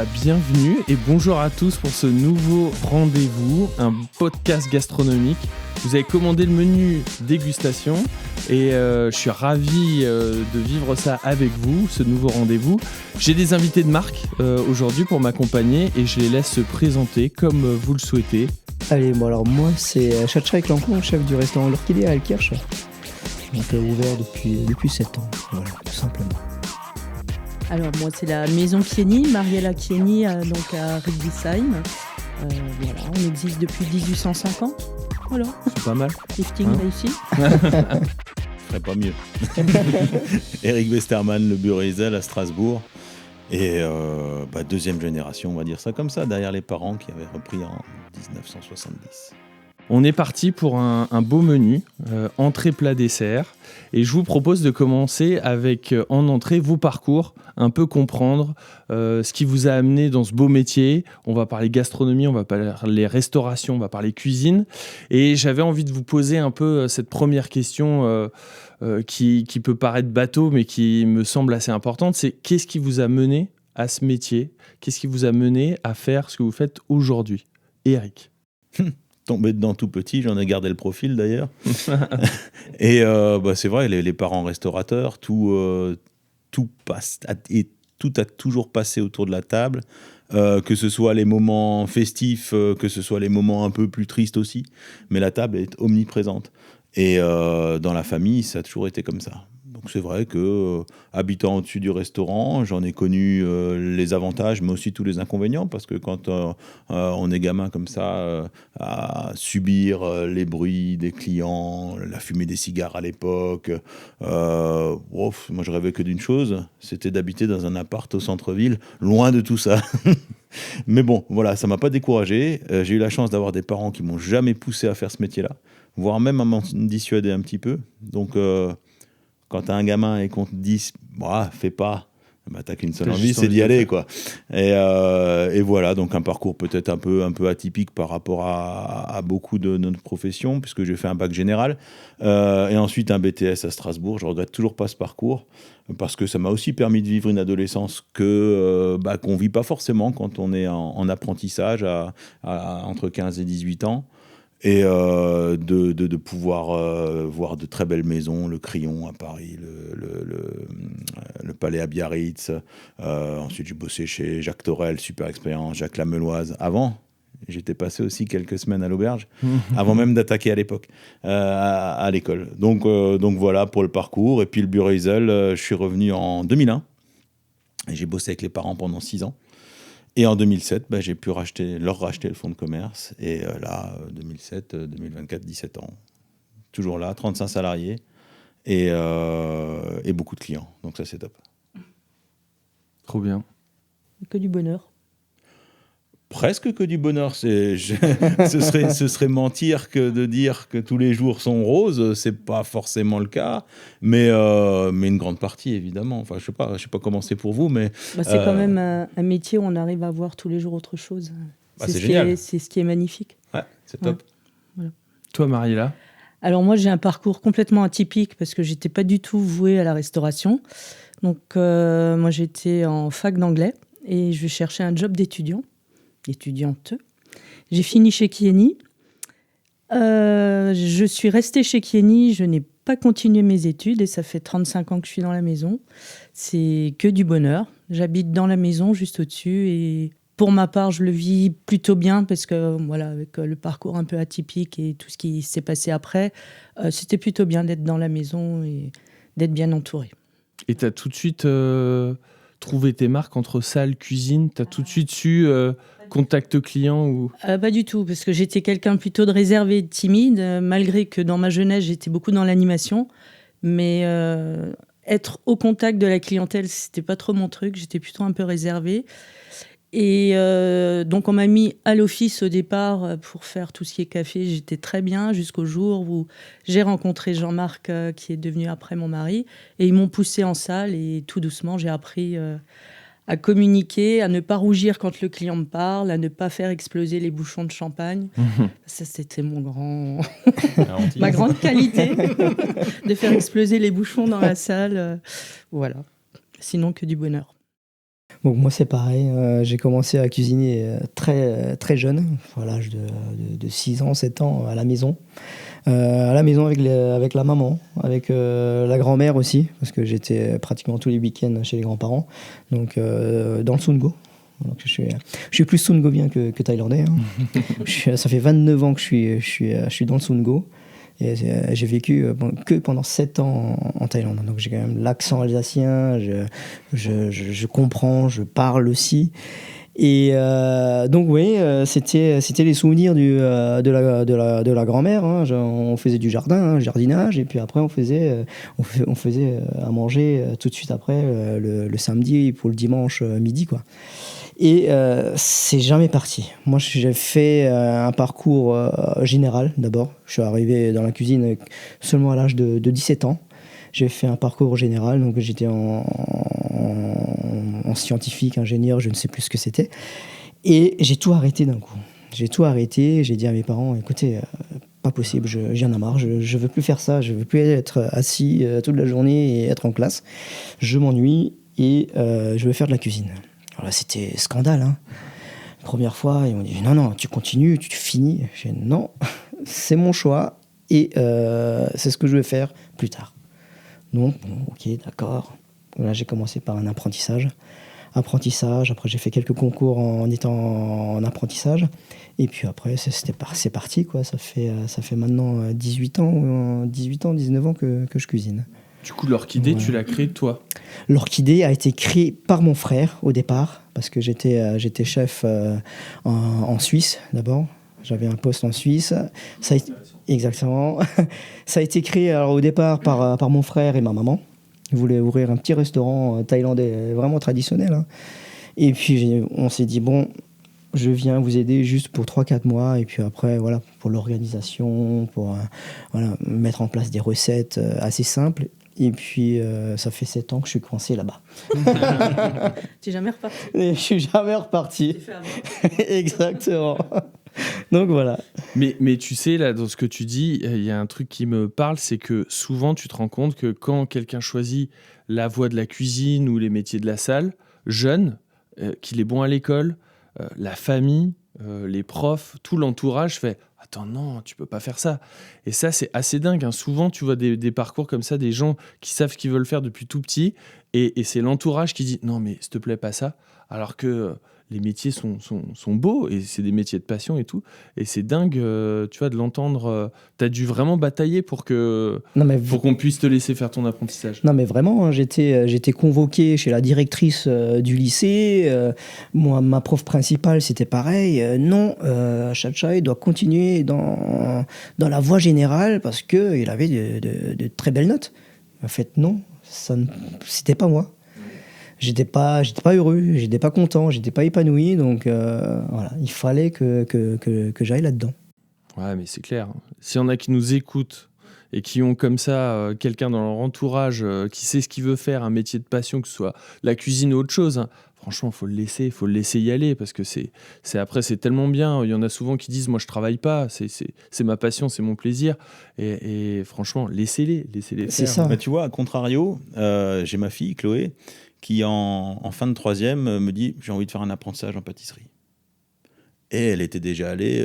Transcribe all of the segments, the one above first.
Bienvenue et bonjour à tous pour ce nouveau rendez-vous, un podcast gastronomique. Vous avez commandé le menu dégustation et je suis ravi de vivre ça avec vous, ce nouveau rendez-vous. J'ai des invités de marque aujourd'hui pour m'accompagner et je les laisse se présenter comme vous le souhaitez. Allez, bon alors moi c'est Chacha Clanco, chef du restaurant L'Orchidée à Alkirch. Donc ouvert depuis 7 ans, voilà, tout simplement. Alors moi c'est la maison Kieny, Mariella Kieny, donc à Rüdesheim. Voilà, on existe depuis 1850. Voilà. C'est pas mal. Lifting réussi. Je ferais pas mieux. Eric Westermann, le Burizel à Strasbourg. Et deuxième génération, on va dire ça comme ça, derrière les parents qui avaient repris en 1970. On est parti pour un beau menu, entrée, plat, dessert. Et je vous propose de commencer avec, en entrée, vos parcours, un peu comprendre ce qui vous a amené dans ce beau métier. On va parler gastronomie, on va parler restauration, on va parler cuisine. Et j'avais envie de vous poser un peu cette première question qui peut paraître bateau, mais qui me semble assez importante. C'est qu'est-ce qui vous a mené à ce métier ? Qu'est-ce qui vous a mené à faire ce que vous faites aujourd'hui ? Eric. Tombé dedans tout petit, j'en ai gardé le profil d'ailleurs. Et c'est vrai, les parents restaurateurs, tout passe et tout a toujours passé autour de la table, que ce soit les moments festifs, que ce soit les moments un peu plus tristes aussi, mais la table est omniprésente. Et dans la famille, ça a toujours été comme ça. Donc c'est vrai que habitant au-dessus du restaurant, j'en ai connu les avantages, mais aussi tous les inconvénients, parce que quand on est gamin comme ça, à subir les bruits des clients, la fumée des cigares à l'époque, moi je rêvais que d'une chose, c'était d'habiter dans un appart au centre-ville, loin de tout ça. Mais bon, voilà, ça m'a pas découragé. J'ai eu la chance d'avoir des parents qui m'ont jamais poussé à faire ce métier-là, voire même à m'en dissuader un petit peu. Donc quand t'as un gamin et qu'on te dit fais pas, t'as qu'une seule envie, c'est d'y aller, quoi. Et voilà, donc un parcours peut-être un peu atypique par rapport à beaucoup de notre profession, puisque j'ai fait un bac général et ensuite un BTS à Strasbourg. Je regrette toujours pas ce parcours parce que ça m'a aussi permis de vivre une adolescence qu'on vit pas forcément quand on est en apprentissage entre 15 et 18 ans. Et de pouvoir voir de très belles maisons, le Crillon à Paris, le Palais à Biarritz. Ensuite, j'ai bossé chez Jacques Torel, super expérience, Jacques Lameloise. Avant, j'étais passé aussi quelques semaines à l'auberge, avant même d'attaquer à l'époque, à l'école. Donc voilà pour le parcours. Et puis le Burizel, je suis revenu en 2001. Et j'ai bossé avec les parents pendant 6 ans. Et en 2007, j'ai pu leur racheter le fonds de commerce. Et là, 2007, 2024, 17 ans. Toujours là, 35 salariés et beaucoup de clients. Donc ça, c'est top. Trop bien. Que du bonheur. Presque que du bonheur. Ce serait mentir que de dire que tous les jours sont roses. C'est pas forcément le cas, mais une grande partie évidemment. Enfin, je sais pas comment c'est pour vous, mais c'est quand même un métier où on arrive à voir tous les jours autre chose. C'est génial. C'est ce qui est magnifique. Ouais, c'est top. Ouais, voilà. Toi, Mariella ? Alors moi, j'ai un parcours complètement atypique parce que j'étais pas du tout vouée à la restauration. Donc moi, j'étais en fac d'anglais et je cherchais un job d'étudiante. J'ai fini chez Kieny. Je suis restée chez Kieny. Je n'ai pas continué mes études et ça fait 35 ans que je suis dans la maison. C'est que du bonheur. J'habite dans la maison juste au-dessus et pour ma part, je le vis plutôt bien parce que voilà, avec le parcours un peu atypique et tout ce qui s'est passé après, c'était plutôt bien d'être dans la maison et d'être bien entourée. Et tu as tout de suite trouvé tes marques entre salle, cuisine ? Tu as tout de suite su contact client ou... Pas du tout, parce que j'étais quelqu'un plutôt de réservé, de timide, malgré que dans ma jeunesse, j'étais beaucoup dans l'animation. Mais être au contact de la clientèle, c'était pas trop mon truc. J'étais plutôt un peu réservée. Et donc, on m'a mis à l'office au départ pour faire tout ce qui est café. J'étais très bien jusqu'au jour où j'ai rencontré Jean-Marc, qui est devenu après mon mari. Et ils m'ont poussée en salle et tout doucement, j'ai appris à communiquer, à ne pas rougir quand le client me parle, à ne pas faire exploser les bouchons de champagne. Ça, c'était ma grande qualité, de faire exploser les bouchons dans la salle. Voilà. Sinon, que du bonheur. Donc moi c'est pareil, j'ai commencé à cuisiner très, très jeune, à l'âge de 6 ans, 7 ans, à la maison. Avec la maman, avec la grand-mère aussi, parce que j'étais pratiquement tous les week-ends chez les grands-parents, donc dans le Sungo. Donc je suis plus sungovien que thaïlandais. Hein. Ça fait 29 ans que je suis dans le Sungo. Et j'ai vécu que pendant 7 ans en Thaïlande. Donc j'ai quand même l'accent alsacien, je comprends, je parle aussi. Et donc oui, c'était les souvenirs de la grand-mère. Hein. On faisait du jardinage, et puis après on faisait à manger tout de suite après le samedi pour le dimanche midi, quoi. Et c'est jamais parti. Moi, j'ai fait un parcours général d'abord. Je suis arrivé dans la cuisine seulement à l'âge de 17 ans. J'ai fait un parcours général, donc j'étais en scientifique, ingénieur, je ne sais plus ce que c'était. Et j'ai tout arrêté d'un coup. J'ai tout arrêté, j'ai dit à mes parents, écoutez, pas possible, j'en ai marre, je veux plus faire ça, je veux plus être assis toute la journée et être en classe. Je m'ennuie et je veux faire de la cuisine. Alors là, c'était scandale. Hein. Première fois, ils m'ont dit non, tu continues, tu finis. J'ai dit non, c'est mon choix et c'est ce que je vais faire plus tard. Donc, bon, ok, d'accord. Là, j'ai commencé par un apprentissage. Après, j'ai fait quelques concours en étant en apprentissage. Et puis après, c'est parti, quoi. Ça fait maintenant 19 ans que je cuisine. Du coup, l'orchidée, tu l'as créée toi? L'orchidée a été créée par mon frère au départ, parce que j'étais chef en Suisse d'abord. J'avais un poste en Suisse. Exactement. Ça a été créé alors, au départ par mon frère et ma maman. Ils voulaient ouvrir un petit restaurant thaïlandais vraiment traditionnel. Hein. Et puis on s'est dit, bon, je viens vous aider juste pour 3-4 mois. Et puis après, voilà, pour l'organisation, pour mettre en place des recettes assez simples. Et puis, ça fait 7 ans que je suis coincé là-bas. Tu n'es jamais reparti? Je suis jamais reparti. Exactement. Donc voilà. Mais tu sais, là, dans ce que tu dis, il y a un truc qui me parle, c'est que souvent, tu te rends compte que quand quelqu'un choisit la voie de la cuisine ou les métiers de la salle, jeune, qu'il est bon à l'école, la famille, les profs, tout l'entourage fait « Attends, non, tu peux pas faire ça ». Et ça, c'est assez dingue. Hein. Souvent, tu vois des parcours comme ça, des gens qui savent ce qu'ils veulent faire depuis tout petit, et c'est l'entourage qui dit « Non, mais s'il te plaît, pas ça ». Alors que les métiers sont beaux, et c'est des métiers de passion et tout. Et c'est dingue, tu vois, de l'entendre. Tu as dû vraiment batailler pour qu'on puisse te laisser faire ton apprentissage. Non, mais vraiment, hein, j'étais convoqué chez la directrice du lycée. Moi, ma prof principale, c'était pareil. Non, Chachai doit continuer dans la voie générale parce qu'il avait de très belles notes. En fait, non, c'était pas moi. J'étais pas heureux, j'étais pas content, j'étais pas épanoui, donc voilà, il fallait que j'aille là-dedans. Ouais, mais c'est clair. S'il y en a qui nous écoutent et qui ont comme ça quelqu'un dans leur entourage qui sait ce qu'il veut faire, un métier de passion, que ce soit la cuisine ou autre chose, hein, franchement, faut le laisser y aller, parce que c'est tellement bien. Il y en a souvent qui disent, moi je travaille pas, c'est ma passion, c'est mon plaisir, et franchement, laissez-les faire. C'est ça. Mais tu vois, à contrario, j'ai ma fille Chloé qui en fin de 3e me dit j'ai envie de faire un apprentissage en pâtisserie. Et elle était déjà allée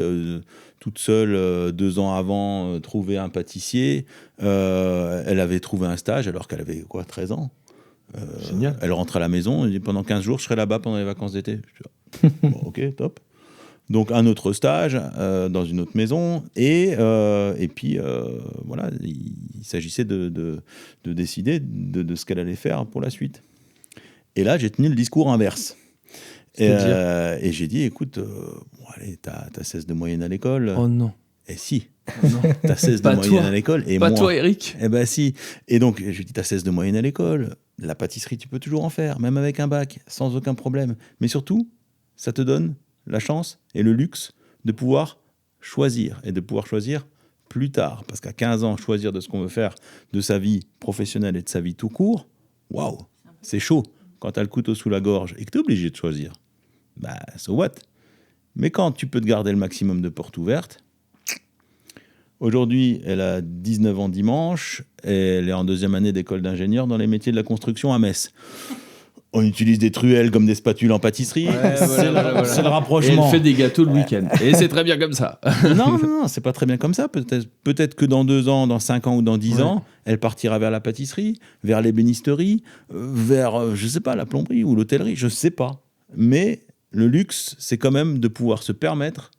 toute seule 2 ans avant trouver un pâtissier. Elle avait trouvé un stage alors qu'elle avait 13 ans. Génial. Elle rentre à la maison, elle dit pendant 15 jours je serai là-bas pendant les vacances d'été. Bon, ok, top. Donc un autre stage dans une autre maison, et puis voilà, il s'agissait de décider de ce qu'elle allait faire pour la suite. Et là, j'ai tenu le discours inverse. Et j'ai dit, écoute, allez, t'as 16 de moyenne à l'école. Oh non. Et si. Oh non. T'as 16 de moyenne à l'école. Et pas moi. Toi, Eric. Eh ben si. Et donc, je lui dis, t'as 16 de moyenne à l'école. La pâtisserie, tu peux toujours en faire, même avec un bac, sans aucun problème. Mais surtout, ça te donne la chance et le luxe de pouvoir choisir. Et de pouvoir choisir plus tard. Parce qu'à 15 ans, choisir de ce qu'on veut faire de sa vie professionnelle et de sa vie tout court, waouh, c'est chaud. Quand tu as le couteau sous la gorge et que tu es obligé de choisir, bah, so what? Mais quand tu peux te garder le maximum de portes ouvertes, aujourd'hui, elle a 19 ans dimanche, et elle est en 2e année d'école d'ingénieur dans les métiers de la construction à Metz. On utilise des truelles comme des spatules en pâtisserie. C'est le Et rapprochement. elle fait des gâteaux le week-end. Et c'est très bien comme ça. Non, c'est pas très bien comme ça. Peut-être que dans 2 ans, dans 5 ans ou dans 10 ans, elle partira vers la pâtisserie, vers l'ébénisterie, vers, je sais pas, la plomberie ou l'hôtellerie, je sais pas. Mais le luxe, c'est quand même de pouvoir se permettre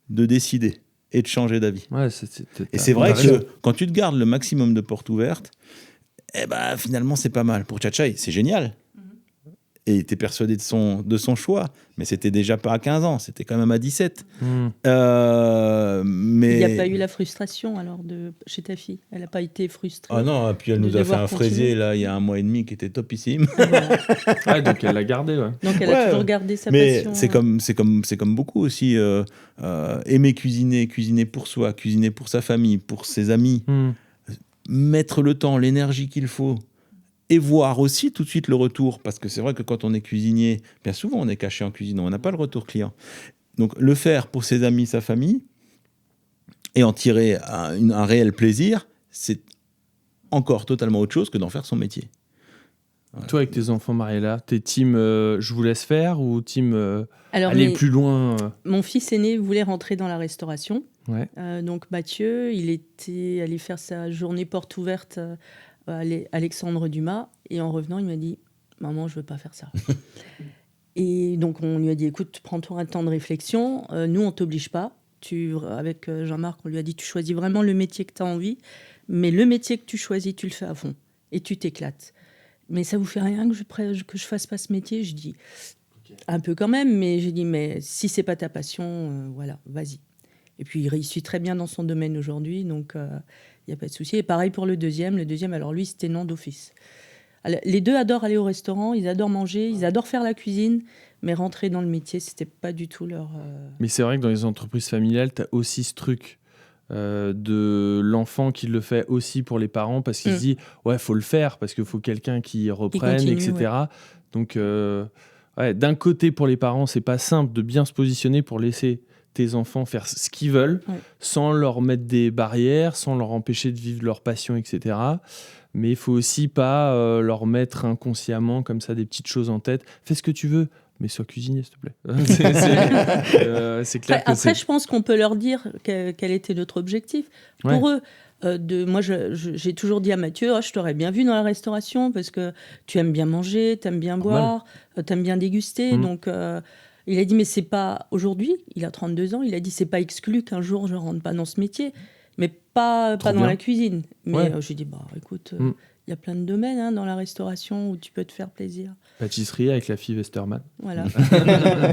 de décider et de changer d'avis. Et c'est vrai que quand tu te gardes le maximum de portes ouvertes, finalement, c'est pas mal. Pour Tchatchaï, c'est génial. Et t'es persuadé de son choix, mais c'était déjà pas à 15 ans, c'était quand même à 17. Mais... Il n'y a pas eu la frustration alors chez ta fille? Elle n'a pas été frustrée? Ah non, et puis elle nous a fait un fraisier là, il y a 1 mois et demi qui était topissime. Donc elle l'a gardé. Ouais. Donc elle a toujours gardé sa mais passion. c'est comme beaucoup aussi. Aimer cuisiner pour soi, cuisiner pour sa famille, pour ses amis. Mettre le temps, l'énergie qu'il faut. Et voir aussi tout de suite le retour. Parce que c'est vrai que quand on est cuisinier, bien souvent on est caché en cuisine, on n'a pas le retour client. Donc le faire pour ses amis, sa famille, et en tirer un réel plaisir, c'est encore totalement autre chose que d'en faire son métier. Voilà. Toi, avec tes enfants, Mariella, t'es team je vous laisse faire ou team aller plus loin Mon fils aîné voulait rentrer dans la restauration. Ouais. Donc Mathieu, il était allé faire sa journée porte ouverte à Alexandre Dumas. Et en revenant, il m'a dit « Maman, je veux pas faire ça. » Et donc on lui a dit « Écoute, prends-toi un temps de réflexion. Nous, on t'oblige pas. Avec Jean-Marc, on lui a dit « Tu choisis vraiment le métier que tu as envie. Mais le métier que tu choisis, tu le fais à fond. Et tu t'éclates. Mais ça vous fait rien que je fasse pas ce métier ?» Je dis un peu quand même, mais j'ai dit « Mais si c'est pas ta passion, voilà, vas-y. » Et puis il réussit très bien dans son domaine aujourd'hui, donc il n'y a pas de souci. Et pareil pour le deuxième. Le deuxième, alors lui, c'était non d'office. Alors, les deux adorent aller au restaurant, ils adorent manger, ils adorent faire la cuisine, mais rentrer dans le métier, c'était pas du tout leur... Mais c'est vrai que dans les entreprises familiales, tu as aussi ce truc de l'enfant qui le fait aussi pour les parents parce qu'il se dit « Ouais, faut le faire parce qu'il faut quelqu'un qui reprenne, qui continue, etc. » Donc, d'un côté, pour les parents, c'est pas simple de bien se positionner pour laisser tes enfants faire ce qu'ils veulent, sans leur mettre des barrières, sans leur empêcher de vivre leur passion, etc. Mais il faut aussi pas leur mettre inconsciemment comme ça des petites choses en tête. Fais ce que tu veux, mais sois cuisinier, s'il te plaît. C'est clair. Après, je pense qu'on peut leur dire quel était notre objectif. Pour eux, moi, j'ai toujours dit à Mathieu, je t'aurais bien vu dans la restauration parce que tu aimes bien manger, tu aimes bien boire, tu aimes bien déguster. Donc... il a dit, mais c'est pas aujourd'hui, il a 32 ans, il a dit, c'est pas exclu qu'un jour je rentre pas dans ce métier, mais pas dans la cuisine. Mais j'ai dit, écoute, il y a plein de domaines dans la restauration où tu peux te faire plaisir. Pâtisserie avec la fille Westermann. Voilà.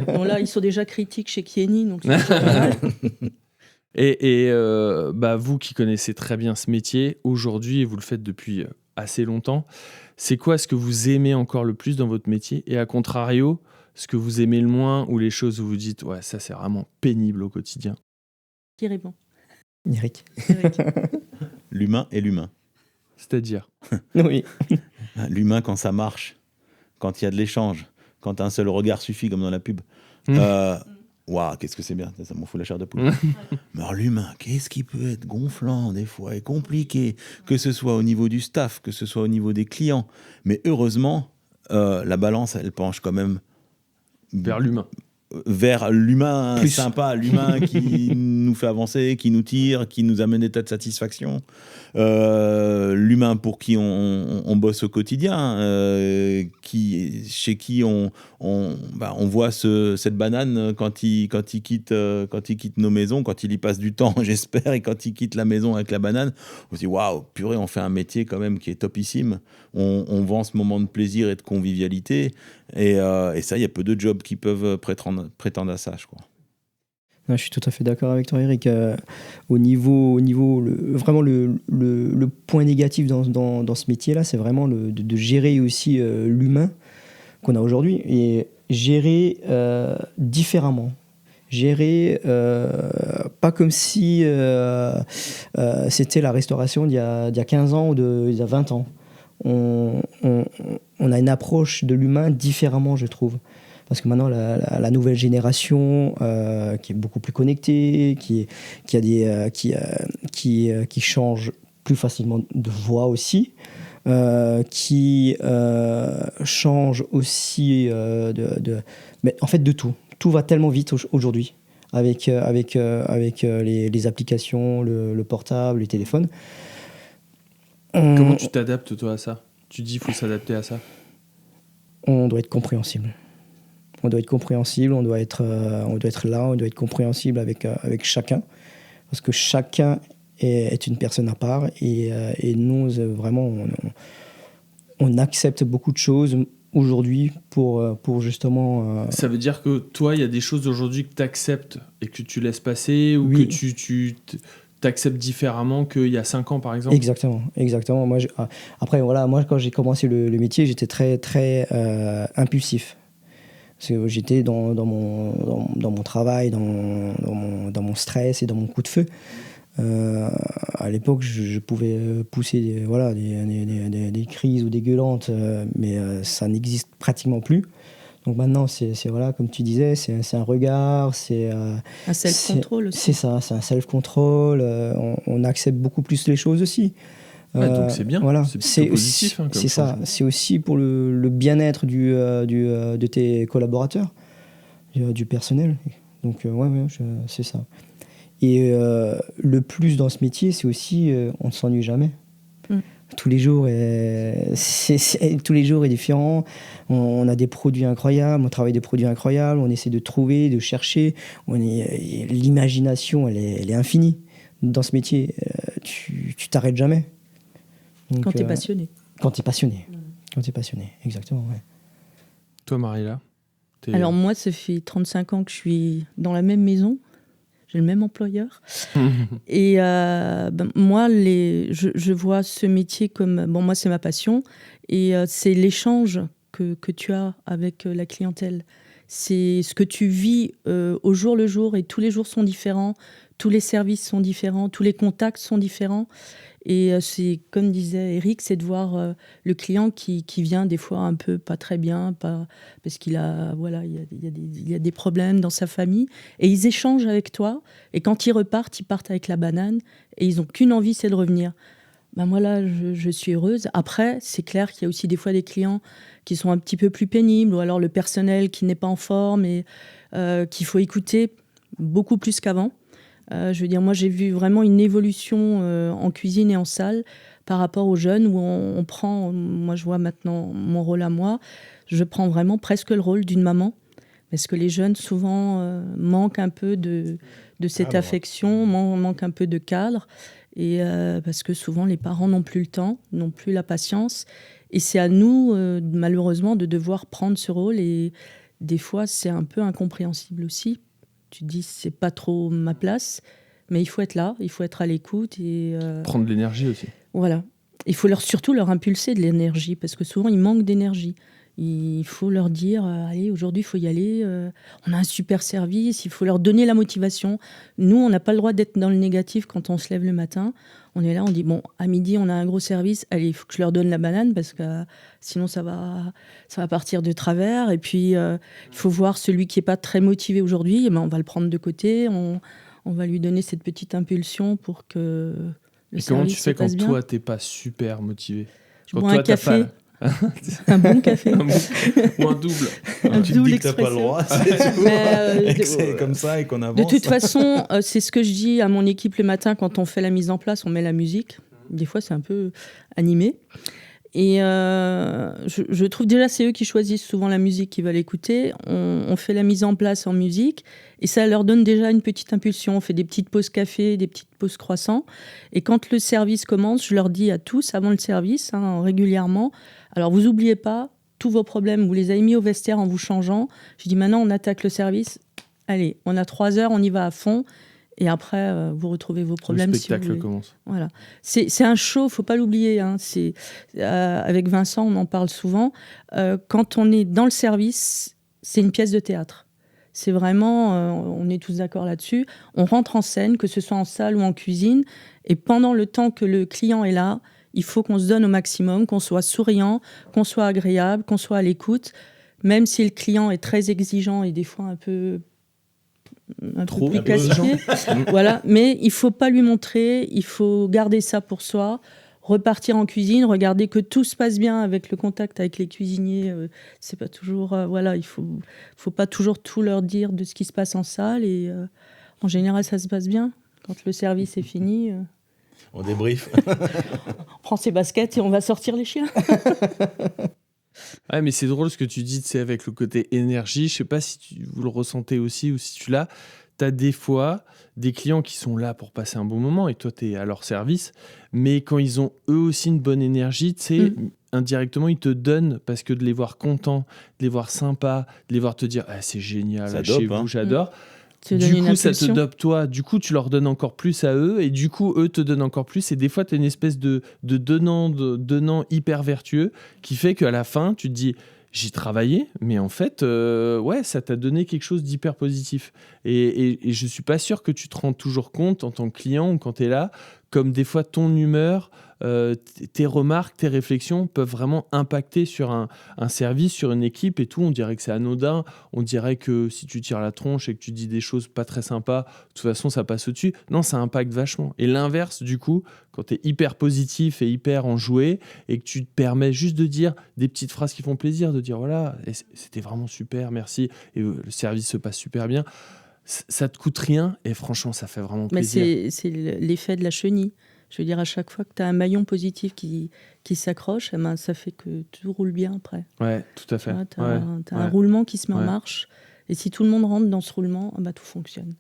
Bon, là, ils sont déjà critiques chez Kieni, donc c'est pas mal. Et vous qui connaissez très bien ce métier, aujourd'hui, et vous le faites depuis assez longtemps, c'est quoi ce que vous aimez encore le plus dans votre métier? Et à contrario, ce que vous aimez le moins ou les choses où vous dites ouais, ça c'est vraiment pénible au quotidien? Qui répond? Eric. L'humain et l'humain. C'est-à-dire? Oui. L'humain quand ça marche, quand il y a de l'échange, quand un seul regard suffit comme dans la pub. Waouh, qu'est-ce que c'est bien, ça m'en fout la chair de poule. Mais alors l'humain, qu'est-ce qui peut être gonflant des fois et compliqué, que ce soit au niveau du staff, que ce soit au niveau des clients. Mais heureusement, la balance, elle penche quand même vers l'humain. Vers l'humain sympa, l'humain qui nous fait avancer, qui nous tire, qui nous amène des tas de satisfaction. L'humain pour qui on bosse au quotidien, chez qui on voit cette banane quand il quitte nos maisons, quand il y passe du temps, j'espère, et quand il quitte la maison avec la banane, on se dit waouh, purée, on fait un métier quand même qui est topissime. On vend ce moment de plaisir et de convivialité. Et ça, il y a peu de jobs qui peuvent prétendre à ça, je crois. Je suis tout à fait d'accord avec toi, Eric. Au niveau vraiment le point négatif dans ce métier-là, c'est vraiment de gérer aussi l'humain qu'on a aujourd'hui et gérer différemment. Gérer pas comme si c'était la restauration d'il y a 15 ans ou d'il y a 20 ans. On a une approche de l'humain différemment, je trouve. Parce que maintenant, la nouvelle génération qui est beaucoup plus connectée, qui change plus facilement de voix aussi, qui change aussi mais en fait de tout. Tout va tellement vite aujourd'hui avec les applications, le portable, les téléphones. Comment tu t'adaptes toi à ça? Tu dis qu'il faut s'adapter à ça? On doit être compréhensible. On doit être compréhensible, on doit être là, on doit être compréhensible avec chacun. Parce que chacun est une personne à part. Et nous, vraiment, on accepte beaucoup de choses aujourd'hui pour justement... Ça veut dire que toi, il y a des choses aujourd'hui que tu acceptes et que tu laisses passer, ou oui. que tu t'acceptes différemment qu'il y a 5 ans, par exemple? Exactement. Moi, après, voilà, moi, quand j'ai commencé le métier, j'étais très, très impulsif. Parce que j'étais dans mon travail, dans mon stress et dans mon coup de feu. À l'époque, je pouvais pousser des crises ou des gueulantes, mais ça n'existe pratiquement plus. Donc maintenant, c'est voilà, comme tu disais, c'est un regard, c'est un self-control aussi. C'est ça, c'est un self-control. On accepte beaucoup plus les choses aussi. Donc c'est bien, voilà. c'est positif. C'est ça, c'est aussi pour le bien-être de tes collaborateurs, du personnel. Donc c'est ça. Et le plus dans ce métier, c'est aussi on ne s'ennuie jamais. Tous les jours est différent. On a des produits incroyables, on travaille des produits incroyables, on essaie de trouver, de chercher. L'imagination, elle est infinie. Dans ce métier, tu t'arrêtes jamais. Donc, quand tu es passionné. Quand tu es passionné. Quand tu es passionné, exactement. Ouais. Toi, Marie-là Alors moi, ça fait 35 ans que je suis dans la même maison. J'ai le même employeur. Et moi, je vois ce métier comme... Bon, moi, c'est ma passion. Et c'est l'échange que tu as avec la clientèle. C'est ce que tu vis au jour le jour. Et tous les jours sont différents. Tous les services sont différents. Tous les contacts sont différents. Et c'est, comme disait Eric, c'est de voir le client qui vient des fois un peu pas très bien, parce qu'il a, voilà, il y a des problèmes dans sa famille. Et ils échangent avec toi. Et quand ils partent avec la banane. Et ils n'ont qu'une envie, c'est de revenir. Ben moi, là, je suis heureuse. Après, c'est clair qu'il y a aussi des fois des clients qui sont un petit peu plus pénibles, ou alors le personnel qui n'est pas en forme et qu'il faut écouter beaucoup plus qu'avant. Je veux dire, moi, j'ai vu vraiment une évolution en cuisine et en salle par rapport aux jeunes, où on prend, moi, je vois maintenant mon rôle à moi, je prends vraiment presque le rôle d'une maman, parce que les jeunes, souvent, manquent un peu de cette affection, manquent un peu de cadre, et parce que souvent, les parents n'ont plus le temps, n'ont plus la patience, et c'est à nous, malheureusement, de devoir prendre ce rôle, et des fois, c'est un peu incompréhensible aussi. Tu te dis, c'est pas trop ma place, mais il faut être là, il faut être à l'écoute. Et prendre de l'énergie aussi. Voilà. Il faut surtout leur impulser de l'énergie, parce que souvent, ils manquent d'énergie. Il faut leur dire, allez, aujourd'hui, il faut y aller, on a un super service, il faut leur donner la motivation. Nous, on n'a pas le droit d'être dans le négatif quand on se lève le matin. On est là, on dit, bon, à midi, on a un gros service, allez, il faut que je leur donne la banane, parce que sinon, ça va partir de travers. Et puis, il faut voir celui qui n'est pas très motivé aujourd'hui, on va le prendre de côté, on va lui donner cette petite impulsion pour que le service se passe bien. Et comment tu fais quand toi, tu n'es pas super motivé? Je bois un café. Un bon café. Ou un double. Tu te dis que t'as pas le droit, c'est tout. Et que c'est comme ça et qu'on avance. De toute façon, c'est ce que je dis à mon équipe le matin quand on fait la mise en place, on met la musique. Des fois, c'est un peu animé. Et je trouve déjà, c'est eux qui choisissent souvent la musique qu'ils veulent écouter. On fait la mise en place en musique et ça leur donne déjà une petite impulsion. On fait des petites pauses café, des petites pauses croissants. Et quand le service commence, je leur dis à tous, avant le service, régulièrement, alors vous n'oubliez pas, tous vos problèmes, vous les avez mis au vestiaire en vous changeant. Je dis maintenant, on attaque le service. Allez, on a 3 heures, on y va à fond. Et après, vous retrouvez vos problèmes. Le spectacle commence. Voilà. C'est un show, il ne faut pas l'oublier. Avec Vincent, on en parle souvent. Quand on est dans le service, c'est une pièce de théâtre. C'est vraiment, on est tous d'accord là-dessus. On rentre en scène, que ce soit en salle ou en cuisine. Et pendant le temps que le client est là, il faut qu'on se donne au maximum, qu'on soit souriant, qu'on soit agréable, qu'on soit à l'écoute. Même si le client est très exigeant et des fois un peu plus casse-pied. Voilà. Mais il ne faut pas lui montrer, il faut garder ça pour soi, repartir en cuisine, regarder que tout se passe bien avec le contact avec les cuisiniers. C'est pas toujours... voilà, il faut pas toujours tout leur dire de ce qui se passe en salle. Et en général, ça se passe bien. Quand le service est fini... On débrief. on prend ses baskets et on va sortir les chiens. Ouais, mais c'est drôle ce que tu dis, c'est avec le côté énergie. Je sais pas si vous le ressentez aussi ou si tu l'as. Tu as des fois des clients qui sont là pour passer un bon moment et toi, tu es à leur service. Mais quand ils ont eux aussi une bonne énergie, tu sais, indirectement, ils te donnent parce que de les voir contents, de les voir sympas, de les voir te dire ah, c'est génial, Ça chez dope, vous, j'adore. Tu Du donnes une coup, ça te impulsion. dope toi. Du coup, tu leur donnes encore plus à eux. Et du coup, eux te donnent encore plus. Et des fois, tu as une espèce de donnant hyper vertueux qui fait qu'à la fin, tu te dis j'ai travaillé, mais en fait, ouais, ça t'a donné quelque chose d'hyper positif. Et je suis pas sûr que tu te rends toujours compte en tant que client ou quand tu es là, comme des fois ton humeur, tes remarques, tes réflexions peuvent vraiment impacter sur un service, sur une équipe et tout. On dirait que c'est anodin. On dirait que si tu tires la tronche et que tu dis des choses pas très sympas, de toute façon, ça passe au-dessus. Non, ça impacte vachement. Et l'inverse, du coup, quand tu es hyper positif et hyper enjoué et que tu te permets juste de dire des petites phrases qui font plaisir, de dire voilà, c'était vraiment super, merci, et le service se passe super bien, ça te coûte rien et franchement, ça fait vraiment Mais plaisir. c'est l'effet de la chenille. Je veux dire, à chaque fois que tu as un maillon positif qui s'accroche, eh ben, ça fait que tout roule bien après. Ouais, tout à fait. Tu as Ouais, un ouais. roulement qui se met en Ouais. marche. Et si tout le monde rentre dans ce roulement, eh ben, tout fonctionne.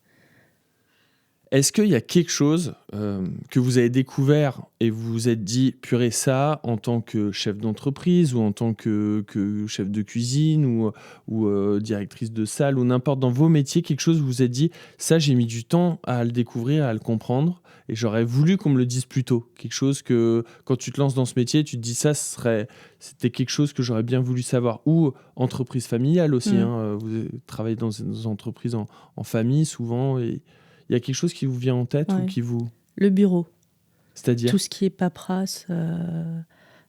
Est-ce qu'il y a quelque chose que vous avez découvert et vous vous êtes dit, purée, ça, en tant que chef d'entreprise ou en tant que chef de cuisine ou directrice de salle ou n'importe dans vos métiers, quelque chose où vous vous êtes dit, ça, j'ai mis du temps à le découvrir, à le comprendre et j'aurais voulu qu'on me le dise plus tôt. Quelque chose que, quand tu te lances dans ce métier, tu te dis, ça, c'était quelque chose que j'aurais bien voulu savoir. Ou entreprise familiale aussi. Vous travaillez dans des entreprises en famille souvent et... Il y a quelque chose qui vous vient en tête ou qui vous... Le bureau. C'est-à-dire Tout ce qui est paperasse,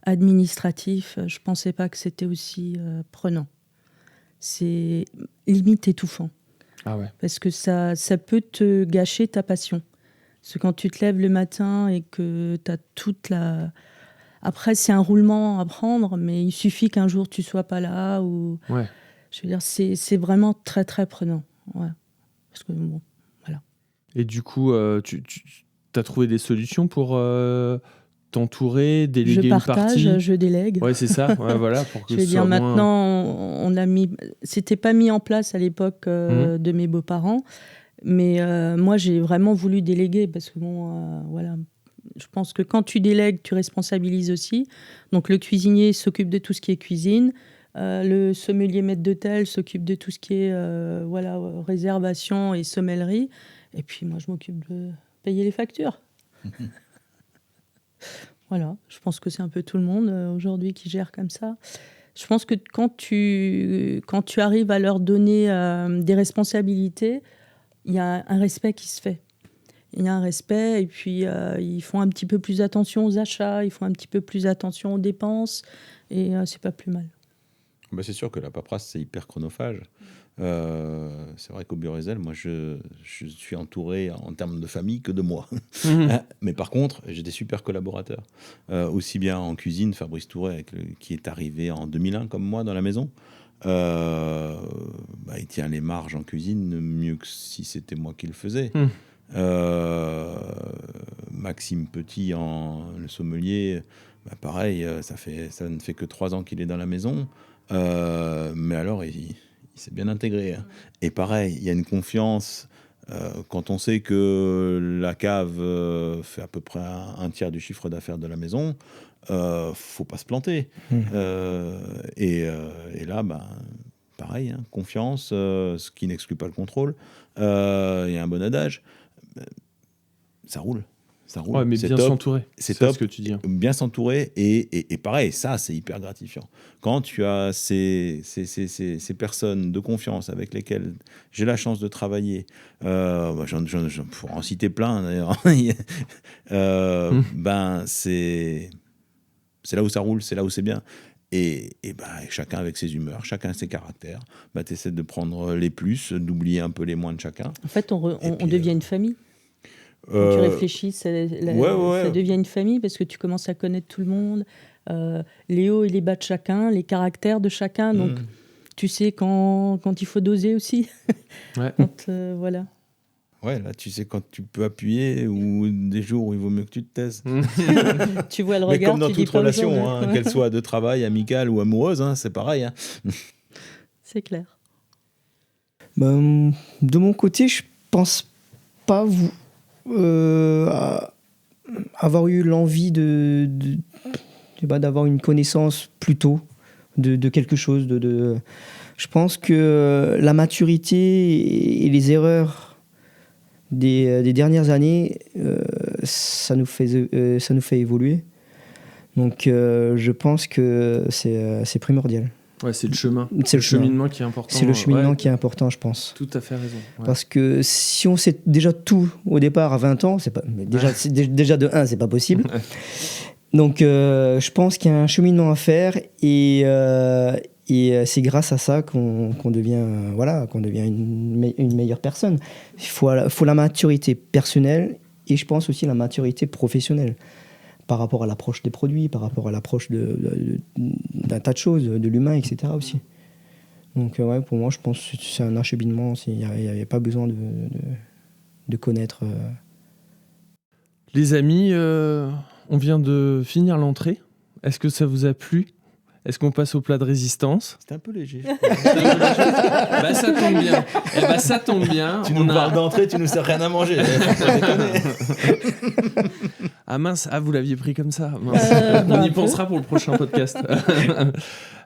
administratif, je ne pensais pas que c'était aussi prenant. C'est limite étouffant. Ah ouais. Parce que ça peut te gâcher ta passion. Parce que quand tu te lèves le matin et que tu as toute la... Après, c'est un roulement à prendre, mais il suffit qu'un jour tu ne sois pas là. Ou... Ouais. Je veux dire, c'est vraiment très, très prenant. Ouais. Parce que bon... Et du coup, tu as trouvé des solutions pour t'entourer, déléguer une partie? Je partage, je délègue. Ouais, c'est ça. Ouais, voilà, pour que je veux ce dire, soit maintenant, on a mis... C'était pas mis en place à l'époque de mes beaux-parents, mais moi, j'ai vraiment voulu déléguer parce que, bon, voilà... Je pense que quand tu délègues, tu responsabilises aussi. Donc, le cuisinier s'occupe de tout ce qui est cuisine. Le sommelier maître d'hôtel s'occupe de tout ce qui est réservation et sommellerie. Et puis moi, je m'occupe de payer les factures. Voilà, je pense que c'est un peu tout le monde aujourd'hui qui gère comme ça. Je pense que quand tu arrives à leur donner des responsabilités, il y a un respect qui se fait. Il y a un respect et puis ils font un petit peu plus attention aux achats, ils font un petit peu plus attention aux dépenses et c'est pas plus mal. Bah c'est sûr que la paperasse, c'est hyper chronophage. C'est vrai qu'au Bureau-Ezel, moi, je suis entouré en termes de famille que de moi. Mais par contre, j'ai des super collaborateurs. Aussi bien en cuisine, Fabrice Touret, qui est arrivé en 2001 comme moi dans la maison. Il tient les marges en cuisine mieux que si c'était moi qui le faisais. Maxime Petit, le sommelier, pareil, ça ne fait que 3 ans qu'il est dans la maison. Mais alors, il s'est bien intégré. Hein. Et pareil, il y a une confiance. Quand on sait que la cave fait à peu près un tiers du chiffre d'affaires de la maison, faut pas se planter. Et là, pareil, hein, confiance, ce qui n'exclut pas le contrôle. Il y a un bon adage. Ça roule. Ouais, mais c'est bien top. s'entourer. C'est ça top. Ce que tu dis. Bien s'entourer et pareil, ça c'est hyper gratifiant. Quand tu as ces personnes de confiance avec lesquelles j'ai la chance de travailler, je pourrais en citer plein d'ailleurs. C'est là où ça roule, c'est là où c'est bien. Et chacun avec ses humeurs, chacun ses caractères. Tu essaies de prendre les plus, d'oublier un peu les moins de chacun. En fait, on devient une famille. Quand tu réfléchis, ça ouais. devient une famille parce que tu commences à connaître tout le monde, les hauts et les bas de chacun, les caractères de chacun. Donc, tu sais quand il faut doser aussi. Ouais. Voilà. Ouais, là, tu sais quand tu peux appuyer ou des jours où il vaut mieux que tu te taises. Tu vois le Mais regard, comme dans tu dis toute pas relation, aujourd'hui. qu'elle soit de travail, amicale ou amoureuse, c'est pareil. C'est clair. De mon côté, je pense pas avoir eu l'envie d'avoir une connaissance plus tôt de quelque chose. Je pense que la maturité et les erreurs des dernières années, ça nous fait évoluer. Donc je pense que c'est primordial. Ouais, c'est le chemin. C'est le cheminement qui est important. C'est le cheminement qui est important, je pense. Tout à fait raison. Ouais. Parce que si on sait déjà tout au départ à 20 ans, déjà de 1, c'est pas possible. Donc je pense qu'il y a un cheminement à faire et c'est grâce à ça qu'on devient une meilleure personne. Il faut la maturité personnelle et je pense aussi la maturité professionnelle par rapport à l'approche des produits, par rapport à l'approche d'un tas de choses, de l'humain, etc. aussi. Donc pour moi, je pense que c'est un acheminement. Il n'y a pas besoin de connaître. Les amis, on vient de finir l'entrée. Est-ce que ça vous a plu ? Est-ce qu'on passe au plat de résistance ? C'était un peu léger. Bah, ça tombe bien. Ça tombe bien. Tu nous parles d'entrée, tu nous sers rien à manger. Ah mince, vous l'aviez pris comme ça. On y pensera pour le prochain podcast.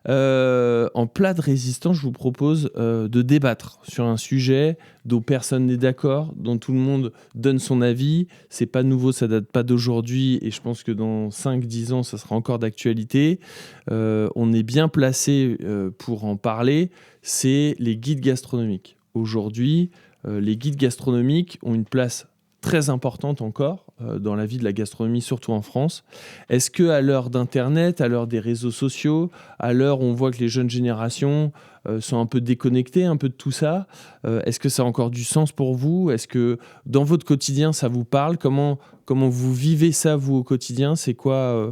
En plat de résistance, je vous propose de débattre sur un sujet dont personne n'est d'accord, dont tout le monde donne son avis. C'est pas nouveau, ça date pas d'aujourd'hui et je pense que dans 5-10 ans, ça sera encore d'actualité. On est bien placé pour en parler. C'est les guides gastronomiques. Aujourd'hui, les guides gastronomiques ont une place très importante encore dans la vie de la gastronomie, surtout en France. Est-ce qu'à l'heure d'Internet, à l'heure des réseaux sociaux, à l'heure où on voit que les jeunes générations sont un peu déconnectées un peu de tout ça, est-ce que ça a encore du sens pour vous ? Est-ce que dans votre quotidien, ça vous parle ? Comment vous vivez ça, vous, au quotidien ? C'est quoi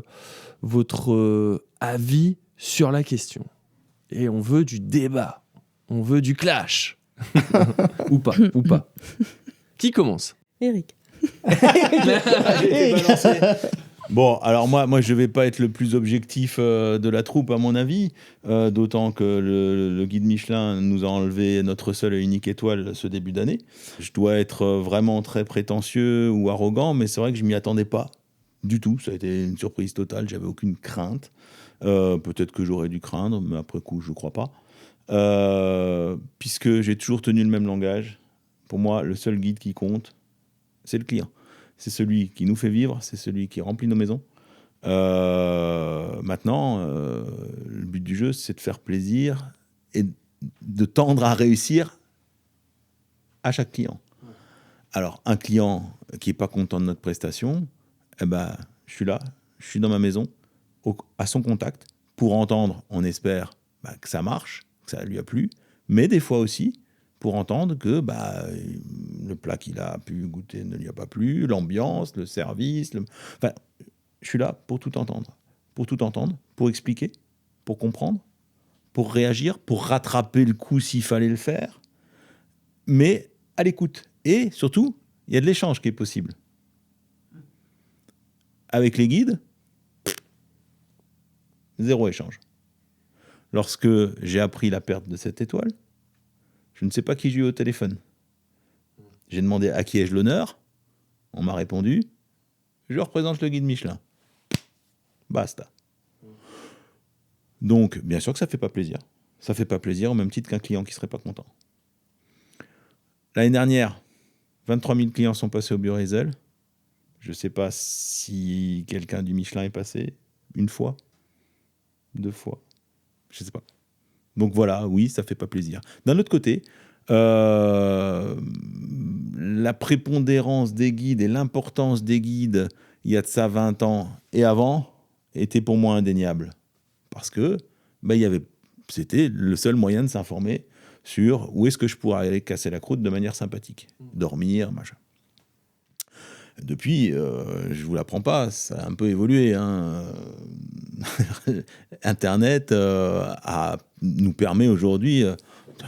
votre avis sur la question ? Et on veut du débat, on veut du clash. ou pas. Qui commence ? Eric. Bon, alors moi je vais pas être le plus objectif de la troupe à mon avis, d'autant que le guide Michelin nous a enlevé notre seule et unique étoile ce début d'année. Je dois être vraiment très prétentieux ou arrogant, mais c'est vrai que je m'y attendais pas du tout. Ça a été une surprise totale, j'avais aucune crainte. Peut-être que j'aurais dû craindre, mais après coup je crois pas. Puisque j'ai toujours tenu le même langage. Pour moi, le seul guide qui compte, c'est le client. C'est celui qui nous fait vivre, c'est celui qui remplit nos maisons. Maintenant, le but du jeu, c'est de faire plaisir et de tendre à réussir à chaque client. Alors, un client qui n'est pas content de notre prestation, je suis là, je suis dans ma maison, à son contact, pour entendre, on espère, que ça marche, que ça lui a plu, mais des fois aussi, pour entendre que le plat qu'il a pu goûter ne lui a pas plu, l'ambiance, le service. Enfin, je suis là pour tout entendre, pour expliquer, pour comprendre, pour réagir, pour rattraper le coup s'il fallait le faire, mais à l'écoute. Et surtout, il y a de l'échange qui est possible. Avec les guides, zéro échange. Lorsque j'ai appris la perte de cette étoile, je ne sais pas qui j'ai eu au téléphone. J'ai demandé à qui ai-je l'honneur. On m'a répondu, je représente le guide Michelin. Basta. Donc, bien sûr que ça ne fait pas plaisir. Ça ne fait pas plaisir au même titre qu'un client qui ne serait pas content. L'année dernière, 23 000 clients sont passés au Burizel. Je ne sais pas si quelqu'un du Michelin est passé une fois, 2 fois. Je ne sais pas. Donc voilà, oui, ça ne fait pas plaisir. D'un autre côté, la prépondérance des guides et l'importance des guides, il y a de ça 20 ans et avant, était pour moi indéniable. Parce que c'était le seul moyen de s'informer sur où est-ce que je pourrais aller casser la croûte de manière sympathique. Dormir, machin. Depuis, je vous l'apprends pas, ça a un peu évolué. Hein. Internet nous permet aujourd'hui...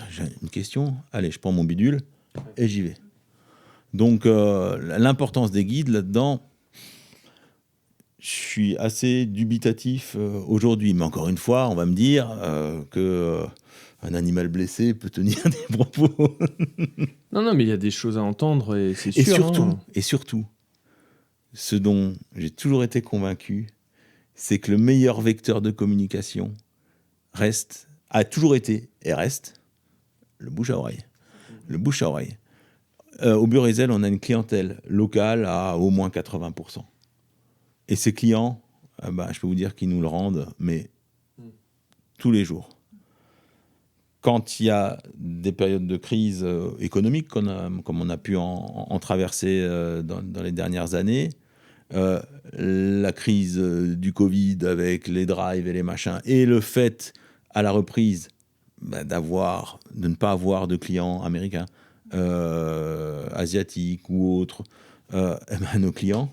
j'ai une question, allez, je prends mon bidule et j'y vais. Donc, l'importance des guides là-dedans, je suis assez dubitatif aujourd'hui. Mais encore une fois, on va me dire qu'un animal blessé peut tenir des propos. Non, mais il y a des choses à entendre et c'est sûr. Et surtout, ce dont j'ai toujours été convaincu, c'est que le meilleur vecteur de communication a toujours été et reste le bouche à oreille. Le bouche à oreille. Au Burizel, on a une clientèle locale à au moins 80%. Et ces clients, je peux vous dire qu'ils nous le rendent, mais tous les jours. Quand il y a des périodes de crise économique, comme on a pu en traverser dans les dernières années, la crise du Covid avec les drives et les machins, et le fait, à la reprise, de ne pas avoir de clients américains, asiatiques ou autres, nos clients,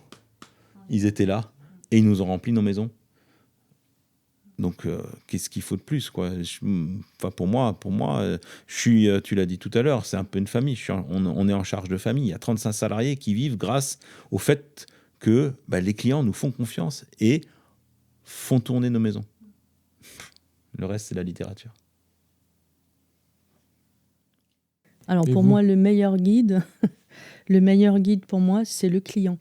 ils étaient là et ils nous ont rempli nos maisons. Donc, qu'est-ce qu'il faut de plus, quoi ? Pour moi, tu l'as dit tout à l'heure, c'est un peu une famille. On est en charge de famille. Il y a 35 salariés qui vivent grâce au fait que les clients nous font confiance et font tourner nos maisons. Le reste, c'est la littérature. Alors, pour moi, le meilleur guide pour moi, c'est le client.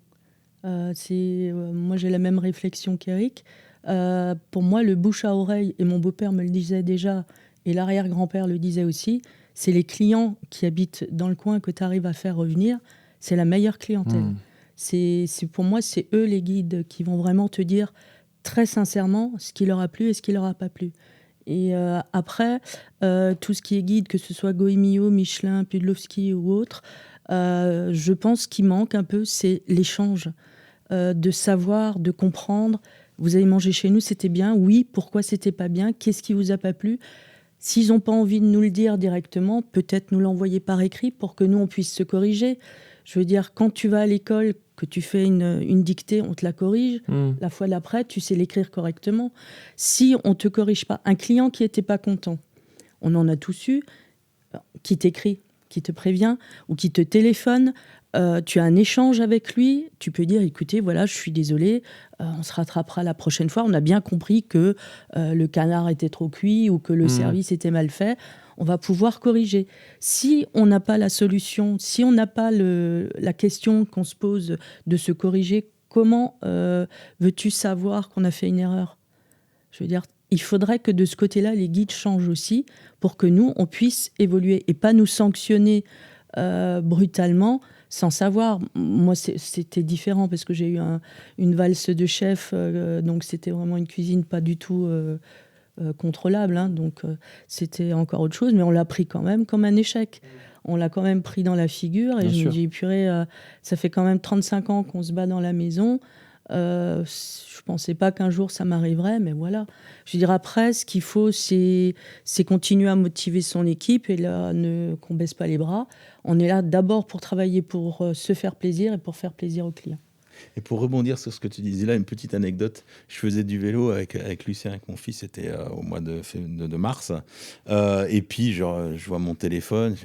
Moi, j'ai la même réflexion qu'Eric. Pour moi, le bouche à oreille, et mon beau-père me le disait déjà, et l'arrière-grand-père le disait aussi, c'est les clients qui habitent dans le coin que tu arrives à faire revenir, c'est la meilleure clientèle. Pour moi, c'est eux les guides qui vont vraiment te dire très sincèrement ce qui leur a plu et ce qui leur a pas plu. Et après, tout ce qui est guide, que ce soit Goemio, Michelin, Pudlowski ou autre, je pense qu'il manque un peu, c'est l'échange, de savoir, de comprendre. Vous avez mangé chez nous, c'était bien. Oui, pourquoi c'était pas bien ? Qu'est-ce qui vous a pas plu ? S'ils n'ont pas envie de nous le dire directement, peut-être nous l'envoyer par écrit pour que nous, on puisse se corriger. Je veux dire, quand tu vas à l'école, que tu fais une dictée, on te la corrige. La fois d'après, tu sais l'écrire correctement. Si on ne te corrige pas, un client qui n'était pas content, on en a tous eu, qui t'écrit, qui te prévient ou qui te téléphone, tu as un échange avec lui, tu peux dire, écoutez, voilà, je suis désolé, on se rattrapera la prochaine fois, on a bien compris que le canard était trop cuit ou que le service était mal fait, on va pouvoir corriger. Si on n'a pas la solution, si on n'a pas la question qu'on se pose de se corriger, comment veux-tu savoir qu'on a fait une erreur ? Je veux dire, il faudrait que de ce côté-là, les guides changent aussi pour que nous, on puisse évoluer et pas nous sanctionner brutalement sans savoir. Moi, c'était différent parce que j'ai eu une valse de chef, donc c'était vraiment une cuisine pas du tout contrôlable, hein, donc c'était encore autre chose, mais on l'a pris quand même comme un échec. On l'a quand même pris dans la figure et je me dis, purée, ça fait quand même 35 ans qu'on se bat dans la maison. Je pensais pas qu'un jour ça m'arriverait, mais voilà. Je veux dire, après, ce qu'il faut, c'est continuer à motiver son équipe et là, qu'on baisse pas les bras. On est là d'abord pour travailler, pour se faire plaisir et pour faire plaisir aux clients. Et pour rebondir sur ce que tu disais là, une petite anecdote. Je faisais du vélo avec Lucien, avec mon fils, c'était au mois de mars. Et puis, je vois mon téléphone,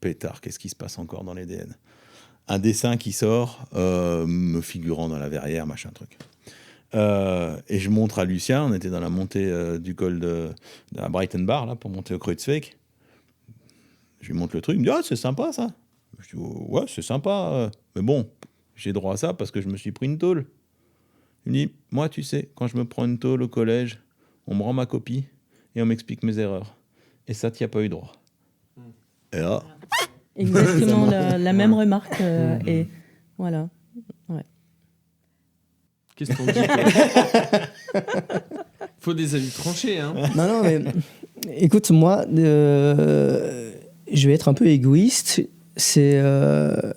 pétard, qu'est-ce qui se passe encore dans les DN ? Un dessin qui sort, me figurant dans la verrière, machin truc. Et je montre à Lucien, on était dans la montée du col de la Brighton Bar, là, pour monter au Kreuzweg. Je lui montre le truc, il me dit « Ah, c'est sympa ça !» Je dis « Ouais, c'est sympa, mais bon, j'ai droit à ça parce que je me suis pris une tôle. » Il me dit « Moi, tu sais, quand je me prends une tôle au collège, on me rend ma copie et on m'explique mes erreurs. Et ça, tu n'y as pas eu droit. » Et là... Exactement la même remarque. Et voilà. Ouais. Qu'est-ce qu'on dit faut des avis tranchés. Hein. Non, mais écoute, moi, je vais être un peu égoïste. Je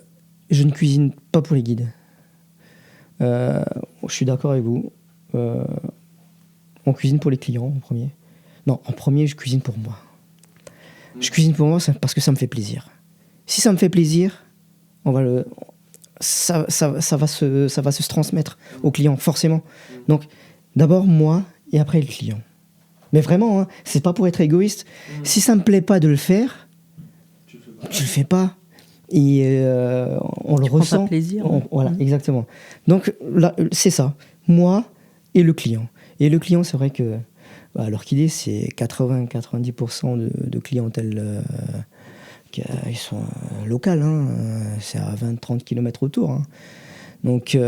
ne cuisine pas pour les guides. Je suis d'accord avec vous. On cuisine pour les clients en premier. Non, en premier, je cuisine pour moi. Je cuisine pour moi parce que ça me fait plaisir. Si ça me fait plaisir, ça va se transmettre au client, forcément. Donc, d'abord moi et après le client. Mais vraiment, hein, c'est pas pour être égoïste. Si ça me plaît pas de le faire, tu le fais pas. Et on le ressent. Prends pas plaisir. Voilà, exactement. Donc là, c'est ça. Moi et le client. Et le client, c'est vrai que l'orchidée, c'est 80-90% de clientèle qui ils sont locales. Hein. C'est à 20-30 km autour. Hein. Donc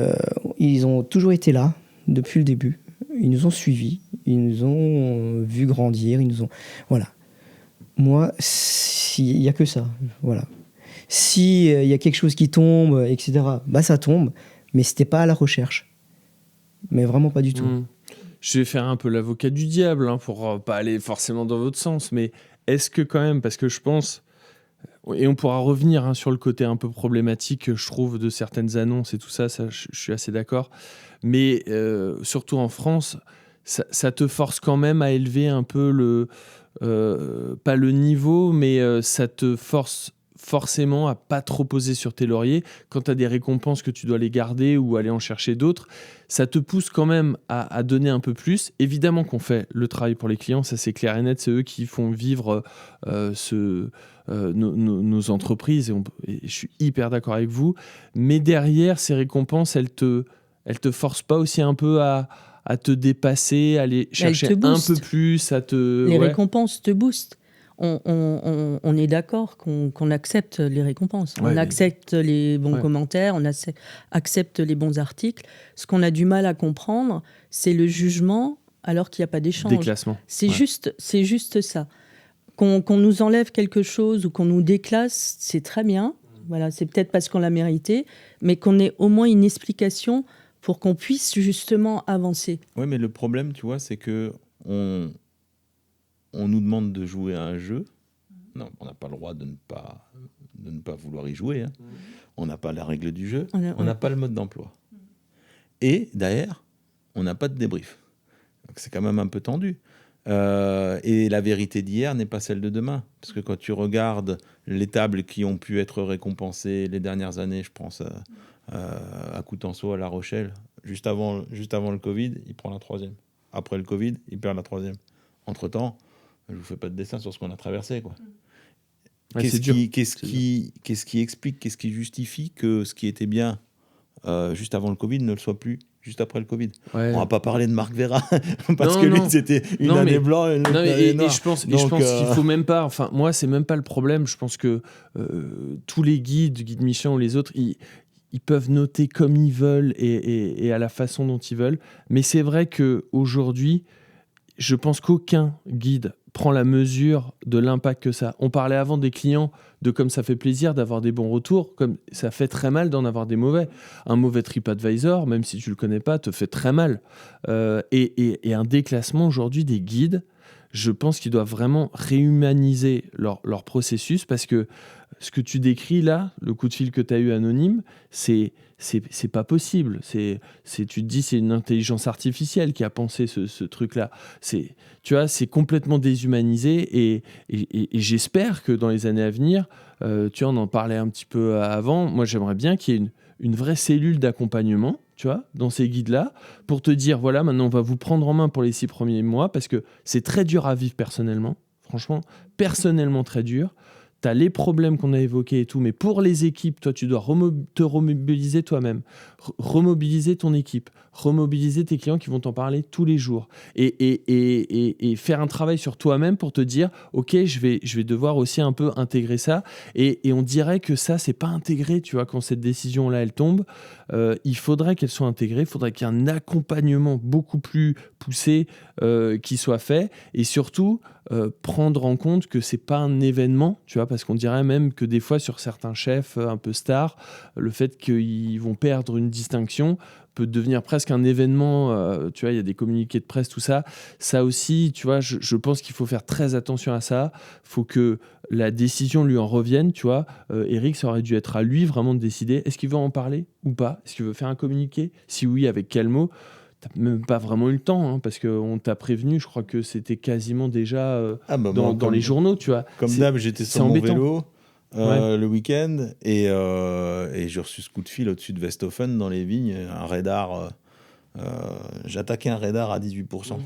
ils ont toujours été là depuis le début. Ils nous ont suivis, ils nous ont vu grandir, ils nous ont... Voilà. Moi, il n'y a que ça. Voilà. S'il y a quelque chose qui tombe, etc., ça tombe, mais c'était pas à la recherche. Mais vraiment pas du tout. Je vais faire un peu l'avocat du diable, hein, pour pas aller forcément dans votre sens, mais est-ce que quand même, parce que je pense, et on pourra revenir, hein, sur le côté un peu problématique, je trouve, de certaines annonces et tout ça, je suis assez d'accord, mais surtout en France, ça te force quand même à élever un peu pas le niveau, mais ça te force forcément à pas trop poser sur tes lauriers. Quand tu as des récompenses que tu dois les garder ou aller en chercher d'autres, ça te pousse quand même à donner un peu plus. Évidemment qu'on fait le travail pour les clients, ça c'est clair et net, c'est eux qui font vivre nos entreprises, et je suis hyper d'accord avec vous. Mais derrière, ces récompenses, elles te forcent pas aussi un peu à te dépasser, à aller chercher un peu plus, Les récompenses te boostent. On est d'accord qu'on accepte les récompenses. On accepte les bons commentaires, on accepte les bons articles. Ce qu'on a du mal à comprendre, c'est le jugement alors qu'il n'y a pas d'échange. Déclassement. C'est juste ça. Qu'on nous enlève quelque chose ou qu'on nous déclasse, c'est très bien. Voilà, c'est peut-être parce qu'on l'a mérité, mais qu'on ait au moins une explication pour qu'on puisse justement avancer. Oui, mais le problème, tu vois, c'est que on nous demande de jouer à un jeu. Non, on n'a pas le droit de ne pas vouloir y jouer. Hein. On n'a pas la règle du jeu. On n'a pas le mode d'emploi. Et d'ailleurs, on n'a pas de débrief. Donc c'est quand même un peu tendu. Et la vérité d'hier n'est pas celle de demain. Parce que quand tu regardes les tables qui ont pu être récompensées les dernières années, je pense à Coutanceau, à La Rochelle, juste avant le Covid, il prend la 3e. Après le Covid, il perd la 3e. Entre-temps, je ne vous fais pas de dessin sur ce qu'on a traversé, quoi. Qu'est-ce qui explique, qu'est-ce qui justifie que ce qui était bien juste avant le Covid ne le soit plus juste après le Covid? On va pas parler de Marc Vera parce que lui c'était une année blanche, une année noire. Et je pense qu'il faut même pas. Enfin, moi, c'est même pas le problème. Je pense que tous les guides Michelin ou les autres, ils peuvent noter comme ils veulent et à la façon dont ils veulent. Mais c'est vrai que aujourd'hui, je pense qu'aucun guide prend la mesure de l'impact que ça. On parlait avant des clients, de comme ça fait plaisir d'avoir des bons retours, comme ça fait très mal d'en avoir des mauvais. Un mauvais TripAdvisor, même si tu le connais pas, te fait très mal. Et un déclassement aujourd'hui des guides, je pense qu'ils doivent vraiment réhumaniser leur processus, parce que ce que tu décris là, le coup de fil que tu as eu anonyme, c'est pas possible. Tu te dis, c'est une intelligence artificielle qui a pensé ce truc-là. Tu vois, c'est complètement déshumanisé, et j'espère que dans les années à venir, tu vois, on en parlait un petit peu avant, moi j'aimerais bien qu'il y ait une vraie cellule d'accompagnement, tu vois, dans ces guides-là, pour te dire, voilà, maintenant on va vous prendre en main pour les 6 premiers mois, parce que c'est très dur à vivre personnellement, franchement, personnellement très dur. Tu as les problèmes qu'on a évoqués et tout, mais pour les équipes, toi, tu dois te remobiliser toi-même, remobiliser ton équipe, remobiliser tes clients qui vont t'en parler tous les jours, et faire un travail sur toi-même pour te dire, ok, je vais devoir aussi un peu intégrer ça, et on dirait que ça, c'est pas intégré, tu vois, quand cette décision-là, elle tombe, il faudrait qu'elle soit intégrée, il faudrait qu'il y ait un accompagnement beaucoup plus poussé qui soit fait, et surtout, prendre en compte que c'est pas un événement, tu vois, parce qu'on dirait même que des fois sur certains chefs un peu stars, le fait qu'ils vont perdre une distinction peut devenir presque un événement, tu vois, il y a des communiqués de presse, tout ça. Ça aussi, tu vois, je pense qu'il faut faire très attention à ça. Il faut que la décision lui en revienne, tu vois. Eric, ça aurait dû être à lui vraiment de décider, est-ce qu'il veut en parler ou pas? Est-ce qu'il veut faire un communiqué? Si oui, avec quel mot? T'as même pas vraiment eu le temps, hein, parce qu'on t'a prévenu, je crois que c'était quasiment déjà dans les journaux, tu vois. Comme d'hab, j'étais sur mon vélo, le week-end et j'ai reçu ce coup de fil au-dessus de Westhofen dans les vignes, un radar. J'attaquais un radar à 18%.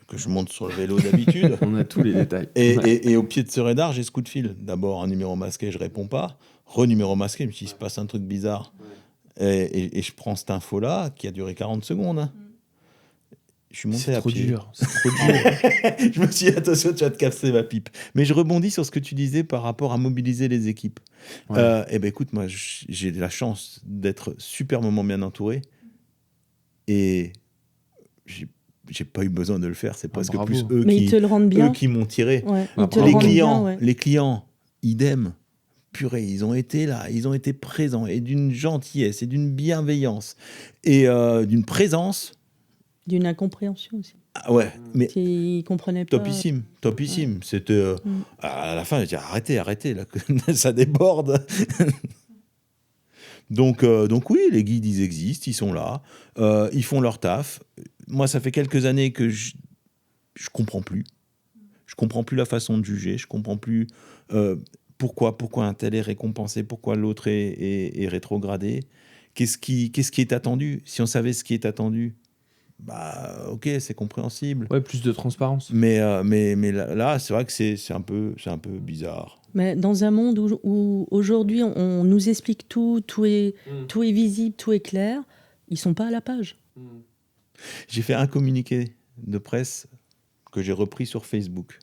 Que je monte sur le vélo d'habitude. On a tous les détails. Et au pied de ce radar, j'ai ce coup de fil. D'abord, un numéro masqué, je réponds pas. Renuméro masqué, je me dis, il se passe un truc bizarre. Et je prends cette info-là, qui a duré 40 secondes. Hein. Je suis monté à pied. C'est trop dur. Je me suis dit, attention, tu vas te casser ma pipe. Mais je rebondis sur ce que tu disais par rapport à mobiliser les équipes. Ouais. Eh ben, écoute, moi, j'ai la chance d'être superbement bien entouré. Et j'ai pas eu besoin de le faire, c'est presque bravo. plus eux Mais ils te le rendent bien. qui m'ont tiré. Ouais, ils te bravo. le rendent bien, ouais. Les clients, idem. Purée, ils ont été là, ils ont été présents et d'une gentillesse et d'une bienveillance et d'une présence. D'une incompréhension aussi. Ah ouais, mais Ils comprenaient pas. topissime. Ouais. C'était à la fin, je dis arrêtez là, ça déborde. Donc oui, les guides, ils existent, ils sont là, ils font leur taf. Moi, ça fait quelques années que je comprends plus. Je comprends plus la façon de juger, je comprends plus pourquoi un tel est récompensé, pourquoi l'autre est rétrogradé. Qu'est-ce qui est attendu ? Si on savait ce qui est attendu, bah ok, c'est compréhensible. Ouais, plus de transparence. Mais là, c'est vrai que c'est un peu bizarre. Mais dans un monde où aujourd'hui on nous explique tout est visible, tout est clair, ils sont pas à la page. J'ai fait un communiqué de presse que j'ai repris sur Facebook.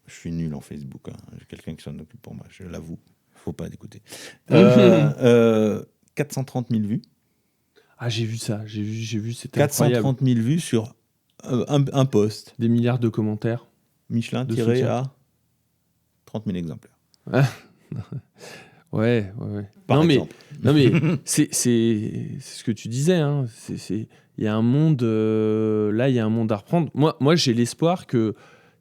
Je suis nul en Facebook. Hein. J'ai quelqu'un qui s'en occupe pour moi, je l'avoue. Faut pas l'écouter. 430 000 vues. Ah, j'ai vu ça. J'ai vu, c'était incroyable. 430 000 vues sur un post. Des milliards de commentaires. Michelin De tiré soutien. à 30 000 exemplaires. Ouais. Par exemple. Non mais c'est ce que tu disais. Hein. Il y a un monde là, il y a un monde à reprendre. Moi, j'ai l'espoir que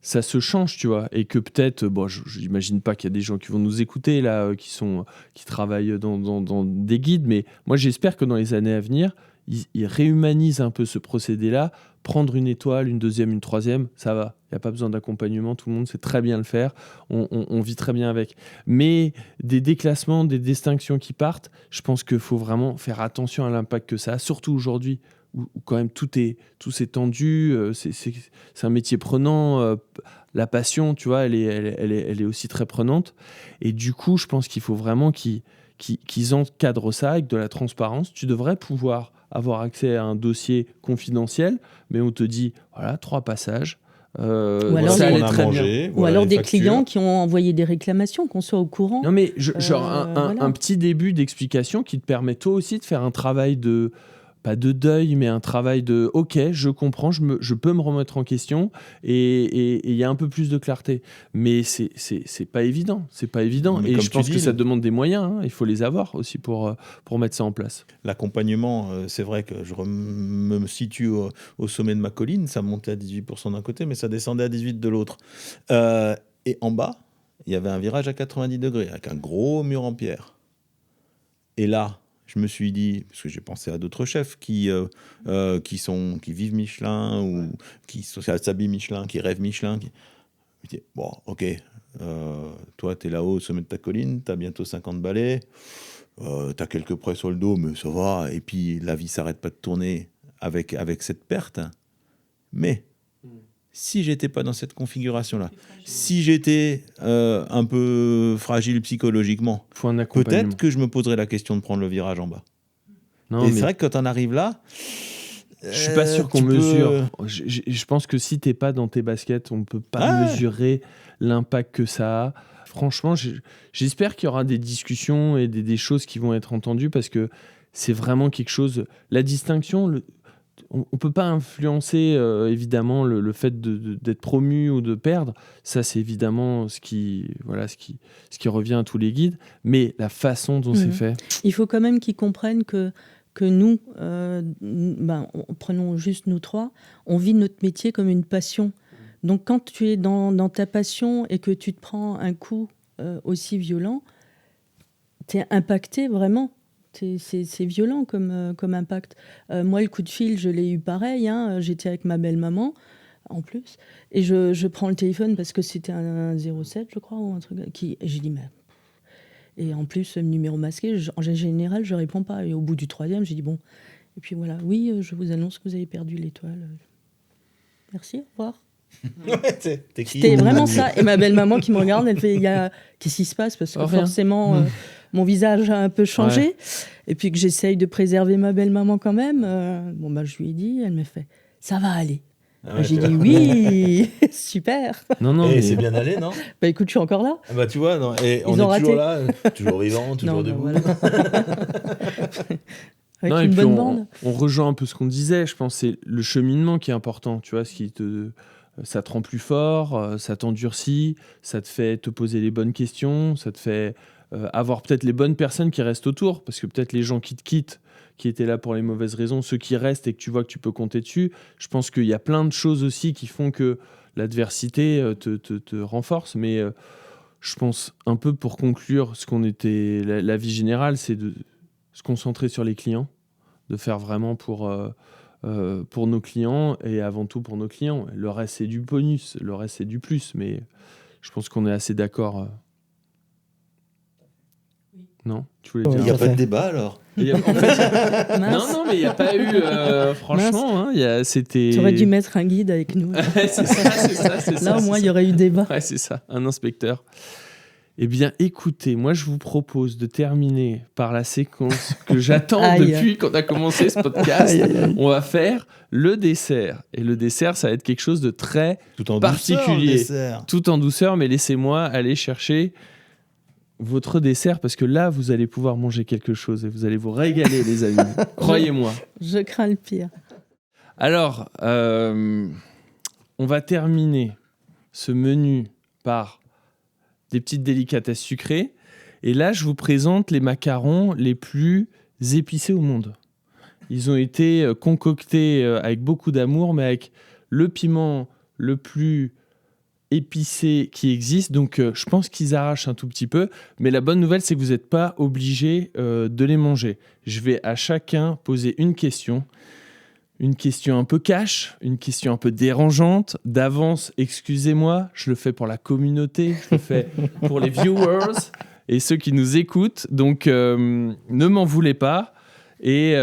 ça se change, tu vois, et que peut-être, bon, j'imagine pas qu'il y a des gens qui vont nous écouter là, qui travaillent dans des guides, mais moi, j'espère que dans les années à venir, ils réhumanisent un peu ce procédé-là. Prendre une étoile, une deuxième, une troisième, ça va. Il n'y a pas besoin d'accompagnement, tout le monde sait très bien le faire. On vit très bien avec. Mais des déclassements, des distinctions qui partent, je pense qu'il faut vraiment faire attention à l'impact que ça a, surtout aujourd'hui, où quand même tout s'est tendu. C'est un métier prenant. La passion, tu vois, elle est aussi très prenante. Et du coup, je pense qu'il faut vraiment qu'ils encadrent ça avec de la transparence. Tu devrais pouvoir avoir accès à un dossier confidentiel, mais on te dit, voilà, 3 passages. Ou alors ça des- allait très bien. Ou alors des clients qui ont envoyé des réclamations, qu'on soit au courant. Non, mais genre voilà. un petit début d'explication qui te permet toi aussi de faire un travail de, pas de deuil, mais un travail de ok, je comprends, je peux me remettre en question et il y a un peu plus de clarté. Mais c'est pas évident, c'est pas évident. Mais Et comme je tu pense dis, que ça demande des moyens, hein, il faut les avoir aussi pour mettre ça en place. L'accompagnement, c'est vrai que je me situe au sommet de ma colline, ça montait à 18% d'un côté, mais ça descendait à 18% de l'autre. Et en bas, il y avait un virage à 90 degrés, avec un gros mur en pierre. Et là, je me suis dit, parce que j'ai pensé à d'autres chefs qui vivent Michelin, ou qui s'habillent Michelin, qui rêvent Michelin. Je me dis, bon, ok, toi, tu es là-haut au sommet de ta colline, tu as bientôt 50 balais, tu as quelques prêts sur le dos, mais ça va, et puis la vie s'arrête pas de tourner avec cette perte. Mais si j'étais pas dans cette configuration-là, si j'étais un peu fragile psychologiquement, Il faut un accompagnement. peut-être que je me poserais la question de prendre le virage en bas. Non, Et mais c'est vrai que quand on arrive là, je suis pas sûr qu'on tu peux- mesure. Je pense que si t'es pas dans tes baskets, on peut pas mesurer l'impact que ça a. Franchement, j'espère qu'il y aura des discussions et des choses qui vont être entendues parce que c'est vraiment quelque chose. La distinction, on peut pas influencer évidemment le fait d'être promu ou de perdre. Ça, c'est évidemment ce qui revient à tous les guides. Mais la façon dont c'est fait. Il faut quand même qu'ils comprennent que nous, prenons juste nous 3, on vit notre métier comme une passion. Donc quand tu es dans ta passion et que tu te prends un coup aussi violent, tu es impacté vraiment. C'est violent comme impact. Moi, le coup de fil, je l'ai eu pareil. Hein. J'étais avec ma belle-maman, en plus. Et je prends le téléphone parce que c'était un 07, je crois, ou un truc. Et j'ai dit, mais... Et en plus, numéro masqué, en général, je réponds pas. Et au bout du 3e, j'ai dit bon. Et puis voilà, oui, je vous annonce que vous avez perdu l'étoile. Merci, au revoir. Ouais, t'es qui? C'était vraiment ça. Et ma belle-maman qui me regarde, elle fait qu'est-ce qui se passe? Parce que rien. forcément, mon visage a un peu changé. Ouais. Et puis que j'essaye de préserver ma belle-maman quand même. Je lui ai dit, elle m'a fait ça va aller. Ah ouais, J'ai dit oui, super. Non, Et mais- c'est bien allé, non? Bah écoute, je suis encore là. Ah bah tu vois, non. Et on ont est toujours raté. là, toujours vivant, toujours Non, debout. voilà. Avec Non, et une puis bonne bande. on rejoint un peu ce qu'on disait. Je pense que c'est le cheminement qui est important. Tu vois, ça te rend plus fort, ça t'endurcit, ça te fait te poser les bonnes questions, ça te fait avoir peut-être les bonnes personnes qui restent autour. Parce que peut-être les gens qui te quittent, qui étaient là pour les mauvaises raisons, ceux qui restent et que tu vois que tu peux compter dessus, je pense qu'il y a plein de choses aussi qui font que l'adversité te renforce. Mais je pense un peu pour conclure, la vie générale, c'est de se concentrer sur les clients, de faire vraiment pour nos clients et avant tout pour nos clients. Le reste, c'est du bonus, le reste, c'est du plus, mais je pense qu'on est assez d'accord. Non? Tu voulais Ouais, Il dire n'y a Tout à pas de fait. débat alors. Il y a- en fait, Mince. non, mais il n'y a pas eu... franchement, hein, c'était... Tu aurais dû mettre un guide avec nous. c'est ça. Là, au moins, il y aurait eu débat. Ouais, c'est ça, un inspecteur. Eh bien, écoutez, moi, je vous propose de terminer par la séquence que j'attends Aïe. depuis qu'on a commencé ce podcast. Aïe, aïe, aïe. On va faire le dessert. Et le dessert, ça va être quelque chose de très Tout en particulier. douceur, le dessert. tout en douceur, mais laissez-moi aller chercher votre dessert parce que là, vous allez pouvoir manger quelque chose et vous allez vous régaler, les amis. Croyez-moi. Je crains le pire. Alors, on va terminer ce menu par des petites délicatesses sucrées. Et là, je vous présente les macarons les plus épicés au monde. Ils ont été concoctés avec beaucoup d'amour, mais avec le piment le plus épicé qui existe. Donc, je pense qu'ils arrachent un tout petit peu. Mais la bonne nouvelle, c'est que vous n'êtes pas obligé de les manger. Je vais à chacun poser une question. Une question un peu cash, une question un peu dérangeante. D'avance, excusez-moi, je le fais pour la communauté, je le fais pour les viewers et ceux qui nous écoutent. Donc, ne m'en voulez pas. Et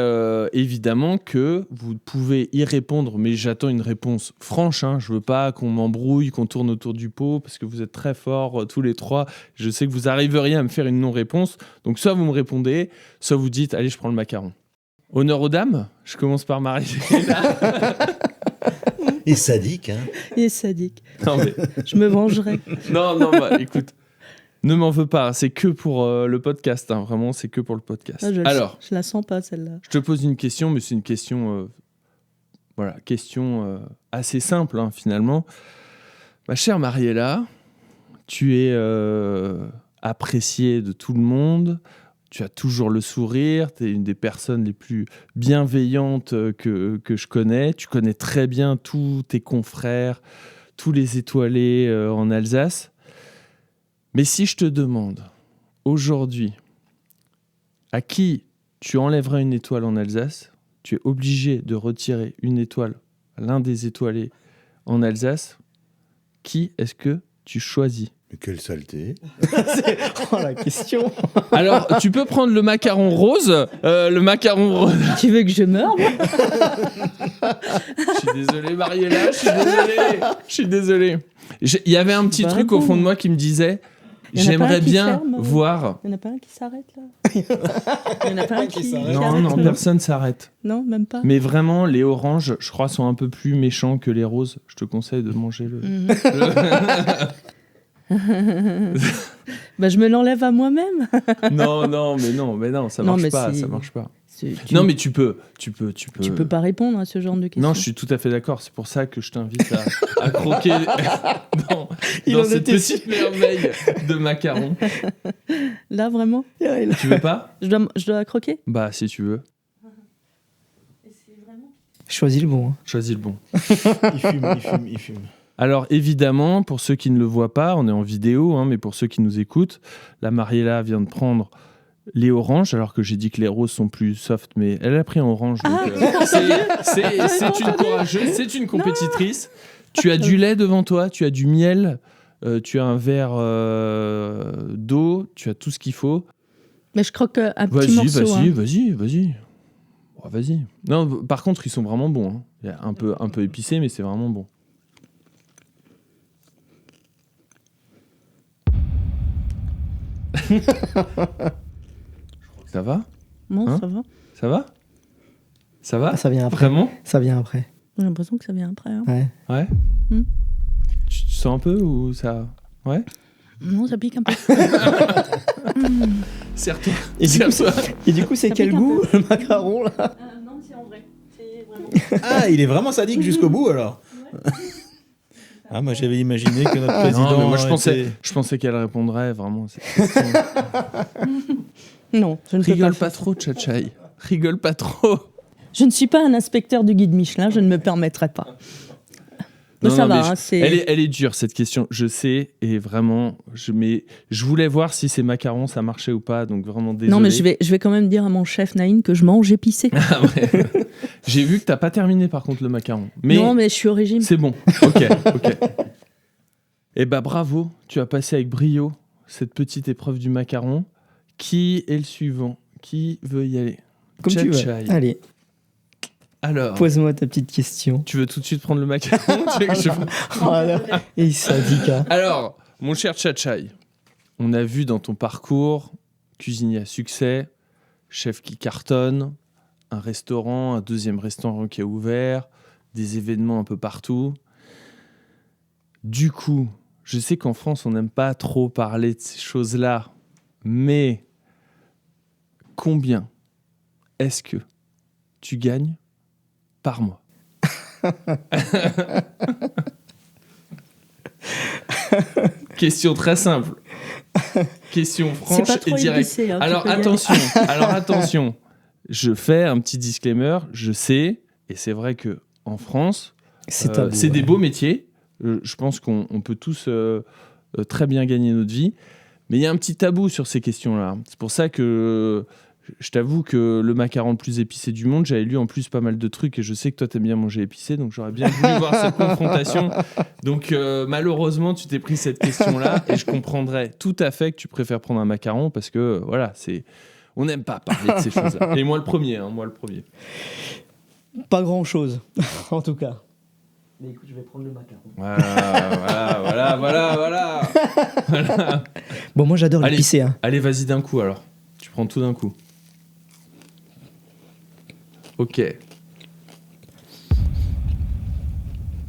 évidemment que vous pouvez y répondre, mais j'attends une réponse franche. Hein. Je veux pas qu'on m'embrouille, qu'on tourne autour du pot, parce que vous êtes très forts tous les trois. Je sais que vous arriveriez à me faire une non-réponse. Donc, soit vous me répondez, soit vous dites « Allez, je prends le macaron ». Honneur aux dames, je commence par Marie. Et sadique, hein. Il est sadique. non, mais, Je me vengerai. non, bah, écoute, ne m'en veux pas, c'est que pour le podcast, hein, vraiment, c'est que pour le podcast. Ah, Alors, je la sens pas, celle-là. je te pose une question, mais c'est une question, assez simple, hein, finalement. Ma chère Mariella, tu es appréciée de tout le monde. Tu as toujours le sourire, tu es une des personnes les plus bienveillantes que je connais. Tu connais très bien tous tes confrères, tous les étoilés en Alsace. Mais si je te demande aujourd'hui à qui tu enlèverais une étoile en Alsace, tu es obligé de retirer une étoile à l'un des étoilés en Alsace, qui est-ce que tu choisis ? Mais quelle saleté. Oh, la question. Alors, tu peux prendre le macaron rose. Tu veux que je meure, moi? Je suis désolé, Mariella. Je suis désolé. Il y avait un petit Bah, truc au fond de moi qui me disait Il y en a pas j'aimerais un qui bien ferme voir. Il n'y en a pas un qui s'arrête, là? Il n'y en a pas un qui s'arrête. Non, arrête, non, personne s'arrête. Non, même pas. Mais vraiment, les oranges, je crois, sont un peu plus méchants que les roses. Je te conseille de manger le. Mhm. Bah, je me l'enlève à moi-même. Non, ça Non, marche mais pas, si- ça marche pas. Tu Non, mais tu peux. tu peux pas répondre à ce genre de questions. Non, je suis tout à fait d'accord. C'est pour ça que je t'invite à croquer dans Il dans en cette était petite merveille de macaron. Là, vraiment? Tu veux pas? Je dois croquer? Bah, si tu veux. Choisis le bon. Hein. Choisis le bon. Il fume. Alors, évidemment, pour ceux qui ne le voient pas, on est en vidéo, hein, mais pour ceux qui nous écoutent, la Mariella vient de prendre les oranges, alors que j'ai dit que les roses sont plus soft, mais elle a pris en orange. Donc, c'est une courageuse, c'est une compétitrice. Tu as du lait devant toi, tu as du miel tu as un verre d'eau, tu as tout ce qu'il faut. Mais je croque un petit morceau. Vas-y. Oh, vas-y. Non, par contre, ils sont vraiment bons. Hein. Il y a un peu épicé, mais c'est vraiment bon. Ça va ? Non, Hein ça va. Ça va ? Ça va ? Ah, ça vient après. Vraiment ? Ça vient après. J'ai l'impression que ça vient après. Hein. Ouais. Ouais. Tu te sens un peu ou ça ? Ouais. Non, ça pique un peu. Serre-toi. Et du coup, c'est Ça quel pique un goût, le macaron, là? Non, c'est en vrai. C'est vraiment. Ah, il est vraiment sadique jusqu'au bout alors. Ah, moi j'avais imaginé que notre président. Non, mais moi était- je pensais qu'elle répondrait vraiment à cette question. Non, je ne peux Rigole pas. pas trop, Tchatchaï. Rigole pas trop. Je ne suis pas un inspecteur du guide Michelin, je ne me permettrai pas. Mais ça va, mais hein, c'est. elle est dure cette question, je sais, et vraiment, je voulais voir si ces macarons ça marchait ou pas, donc vraiment désolé. Non, mais je vais quand même dire à mon chef Naïn que je mange épicé. Ah ouais. J'ai vu que t'as pas terminé par contre le macaron. Mais Non, mais je suis au régime. c'est bon. Ok. Eh bah bravo, tu as passé avec brio cette petite épreuve du macaron. Qui est le suivant ? Qui veut y aller ? Comme tu veux. Tchatchaï. Allez, Alors, pose-moi ta petite question. tu veux tout de suite prendre le macaron Tu veux que je- Voilà. Et sadique, hein. Alors, mon cher Tchatchaï, on a vu dans ton parcours cuisinier à succès, chef qui cartonne, un restaurant, un deuxième restaurant qui a ouvert, des événements un peu partout. Du coup, je sais qu'en France, on n'aime pas trop parler de ces choses-là, mais combien est-ce que tu gagnes par mois ? Question très simple. Question C'est franche pas et trop directe. épicé. Hein, tu Alors peux y aller. attention. Je fais un petit disclaimer. Je sais, et c'est vrai que en France, C'est tabou, c'est des ouais. beaux métiers. Je pense qu'on peut tous très bien gagner notre vie, mais il y a un petit tabou sur ces questions-là. C'est pour ça que je t'avoue que le macaron le plus épicé du monde, j'avais lu en plus pas mal de trucs et je sais que toi t'aimes bien manger épicé, donc j'aurais bien voulu voir cette confrontation. Donc malheureusement, tu t'es pris cette question-là et je comprendrais tout à fait que tu préfères prendre un macaron parce que voilà, on n'aime pas parler de ces choses-là. Et moi le premier. Pas grand-chose, en tout cas. Mais écoute, je vais prendre le macaron. Voilà. Bon, moi, j'adore Allez. l'épicé, hein. Allez, vas-y d'un coup alors. Tu prends tout d'un coup. Ok. Et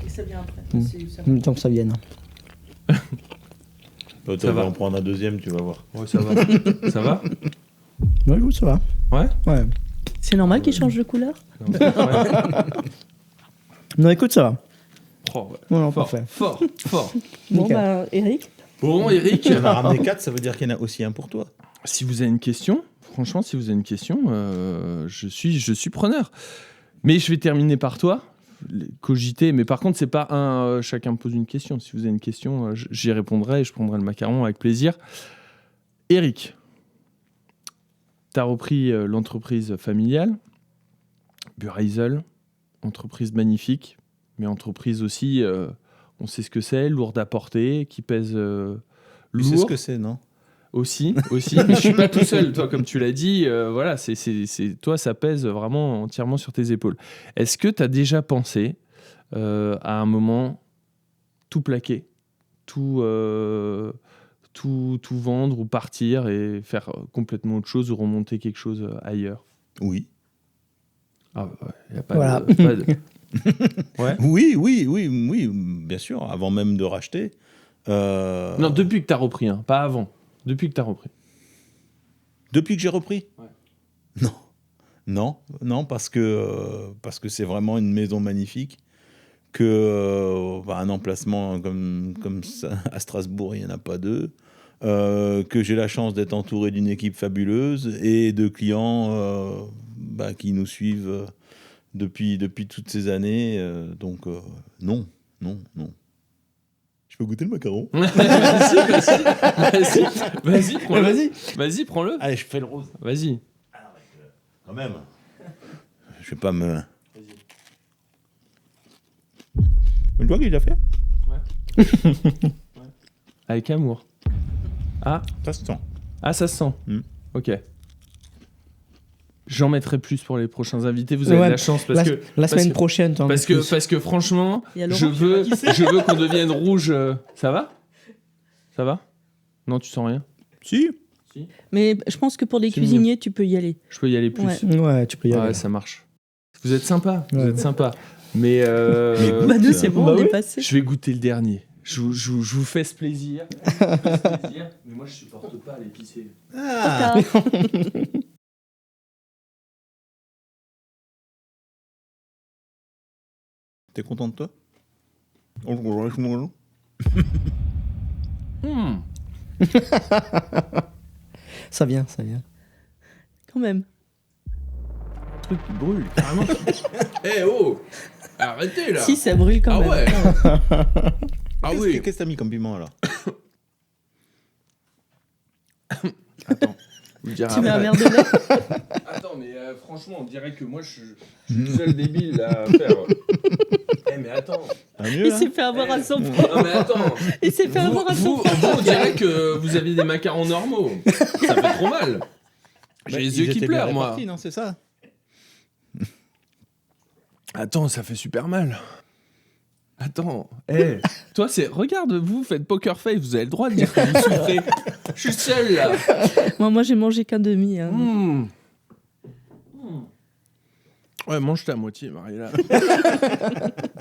ça vient après. En même temps que ça vienne. Tu Ça va. vas en prendre un deuxième, tu vas voir. Ouais, ça va. Ça va ? Ouais, écoute, ça va. Ouais. Ouais. C'est normal qu'il change de couleur. Ouais. Non, écoute, ça va. Oh, ouais. Non, Fort, parfait. fort. Bon, Nickel. bah, Eric. Bon, Eric, Tu vas ramener 4, ça veut dire qu'il y en a aussi un pour toi. si vous avez une question, franchement, je suis preneur. Mais je vais terminer par toi. Cogiter, mais par contre, c'est pas chacun me pose une question. Si vous avez une question, j'y répondrai et je prendrai le macaron avec plaisir. Eric, tu as repris l'entreprise familiale, Buraisel, entreprise magnifique, mais entreprise aussi, on sait ce que c'est, lourde à porter, qui pèse Tu lourd. sais ce que c'est, non? Aussi, mais je suis pas tout seul, toi, comme tu l'as dit, voilà, c'est toi, ça pèse vraiment entièrement sur tes épaules. Est-ce que tu as déjà pensé à un moment tout plaquer, tout vendre ou partir et faire complètement autre chose ou remonter quelque chose ailleurs? Oui. Ah ouais, y a pas Voilà. Ouais. Oui, bien sûr, avant même de racheter. Non, depuis que tu as repris, hein, pas avant. Depuis que tu as repris. Depuis que j'ai repris? Ouais. Non, parce que c'est vraiment une maison magnifique, que un emplacement comme ça, à Strasbourg, il n'y en a pas deux, que j'ai la chance d'être entouré d'une équipe fabuleuse et de clients qui nous suivent depuis toutes ces années. Donc, non. Je peux goûter le macaron? Vas-y, prends-le. Vas-y. Vas-y, prends-le. Allez, je fais le rose. Vas-y. Quand même. Je vais pas me... C'est toi qui l'as fait? Ouais. avec amour. Ah, Ça se sent. ah ça se sent. Mm. Ok. J'en mettrai plus pour les prochains invités. Vous avez Ouais, de la chance parce que La semaine que- prochaine, t'en mets plus. parce que franchement, Il y a je Laurent veux qu'on devienne rouge. Ça va? Ça va? Non, tu sens rien? Si. Mais je pense que pour des C'est cuisiniers, tu peux y aller. Je peux y aller plus. Ouais. Ouais, tu peux y aller. Ouais, ça marche. Vous êtes sympa. Vous Ouais. êtes sympa. Mais, Bah nous, c'est bon, Bah on est oui. passé. je vais goûter le dernier. Je vous fais ce plaisir. Mais moi, je supporte pas l'épicé. Ah. T'es content de toi? Hmm. Ça vient. Quand même. Le truc qui brûle, carrément. Eh oh! Arrêtez là! Si, ça brûle quand Ah même. ouais! Ah oui! Qu'est-ce que t'as mis comme piment alors? Attends. Vous le direz Tu mets un après. verre de lait. Attends, mais franchement, on dirait que moi, je suis le seul débile là, à faire. Eh, mais attends. Ah, mieux, Il là? s'est fait avoir à son Non, propre. mais attends. Il s'est fait avoir à son Vous, on dirait que vous aviez des macarons normaux. Ça fait trop mal. J'ai Bah, les ils yeux qui étaient bien pleurent, moi. répartis, non, c'est ça? Attends, ça fait super mal. Attends, toi, regarde, vous faites poker face, vous avez le droit de dire que vous souffrez. Je suis seul là. Moi, j'ai mangé qu'un demi. Hein. Mmh. Ouais, mange ta moitié, Mariella.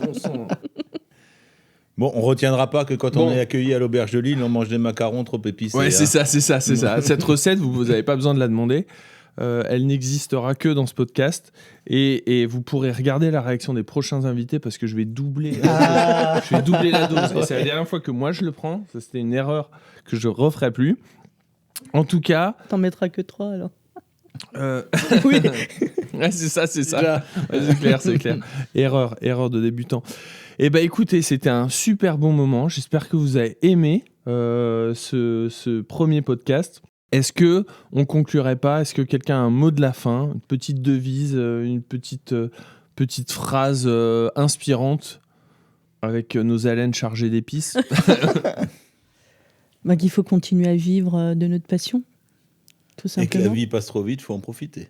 Bon sang. Bon, on retiendra pas que quand on Bon. est accueilli à l'auberge de Lille, on mange des macarons trop épicés. Ouais, hein. c'est ça. Cette recette, vous n'avez pas besoin de la demander. Elle n'existera que dans ce podcast. Et vous pourrez regarder la réaction des prochains invités parce que je vais doubler la dose. Et c'est la dernière fois que moi je le prends. Ça, c'était une erreur que je referai plus. En tout cas, T'en mettras que 3 alors. oui. Ouais, c'est ça. Ouais, c'est clair. Erreur de débutant. Eh ben, écoutez, c'était un super bon moment. J'espère que vous avez aimé ce premier podcast. Est-ce que on conclurait pas? Est-ce que quelqu'un a un mot de la fin, une petite devise, une petite phrase inspirante avec nos haleines chargées d'épices? Bah, qu'il faut continuer à vivre de notre passion, tout Et que la simplement. vie passe trop vite, faut en profiter.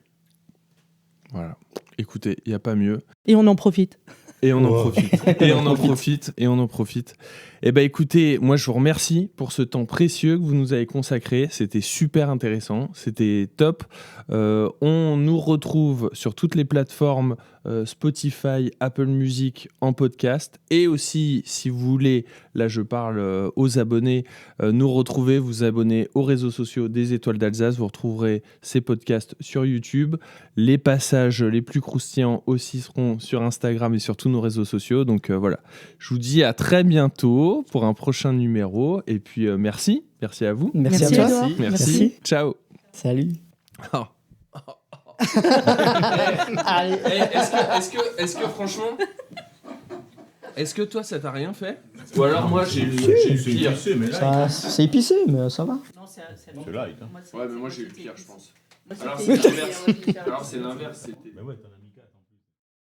Voilà. Écoutez, il y a pas mieux. Et on en profite. Et on en Wow. profite. Et on en profite. Eh ben écoutez, moi je vous remercie pour ce temps précieux que vous nous avez consacré. C'était super intéressant, c'était top. On nous retrouve sur toutes les plateformes Spotify, Apple Music en podcast. Et aussi, si vous voulez, là je parle aux abonnés, nous retrouver, vous abonner aux réseaux sociaux des Étoiles d'Alsace. Vous retrouverez ces podcasts sur YouTube. Les passages les plus croustillants aussi seront sur Instagram et sur tous nos réseaux sociaux. Donc voilà, je vous dis à très bientôt pour un prochain numéro. Et puis merci à vous. Merci à Merci, toi. Edouard. Merci. Ciao. Salut. Oh. Allez. Est-ce que franchement, est-ce que toi ça t'a rien fait? Ou alors moi j'ai eu pire. C'est épicé, mais ça va. C'est light, hein. Ouais, mais moi j'ai eu pire, je pense. Moi, Alors c'était- c'est l'inverse. Alors c'est l'inverse. C'était. Bah ouais, t'en as-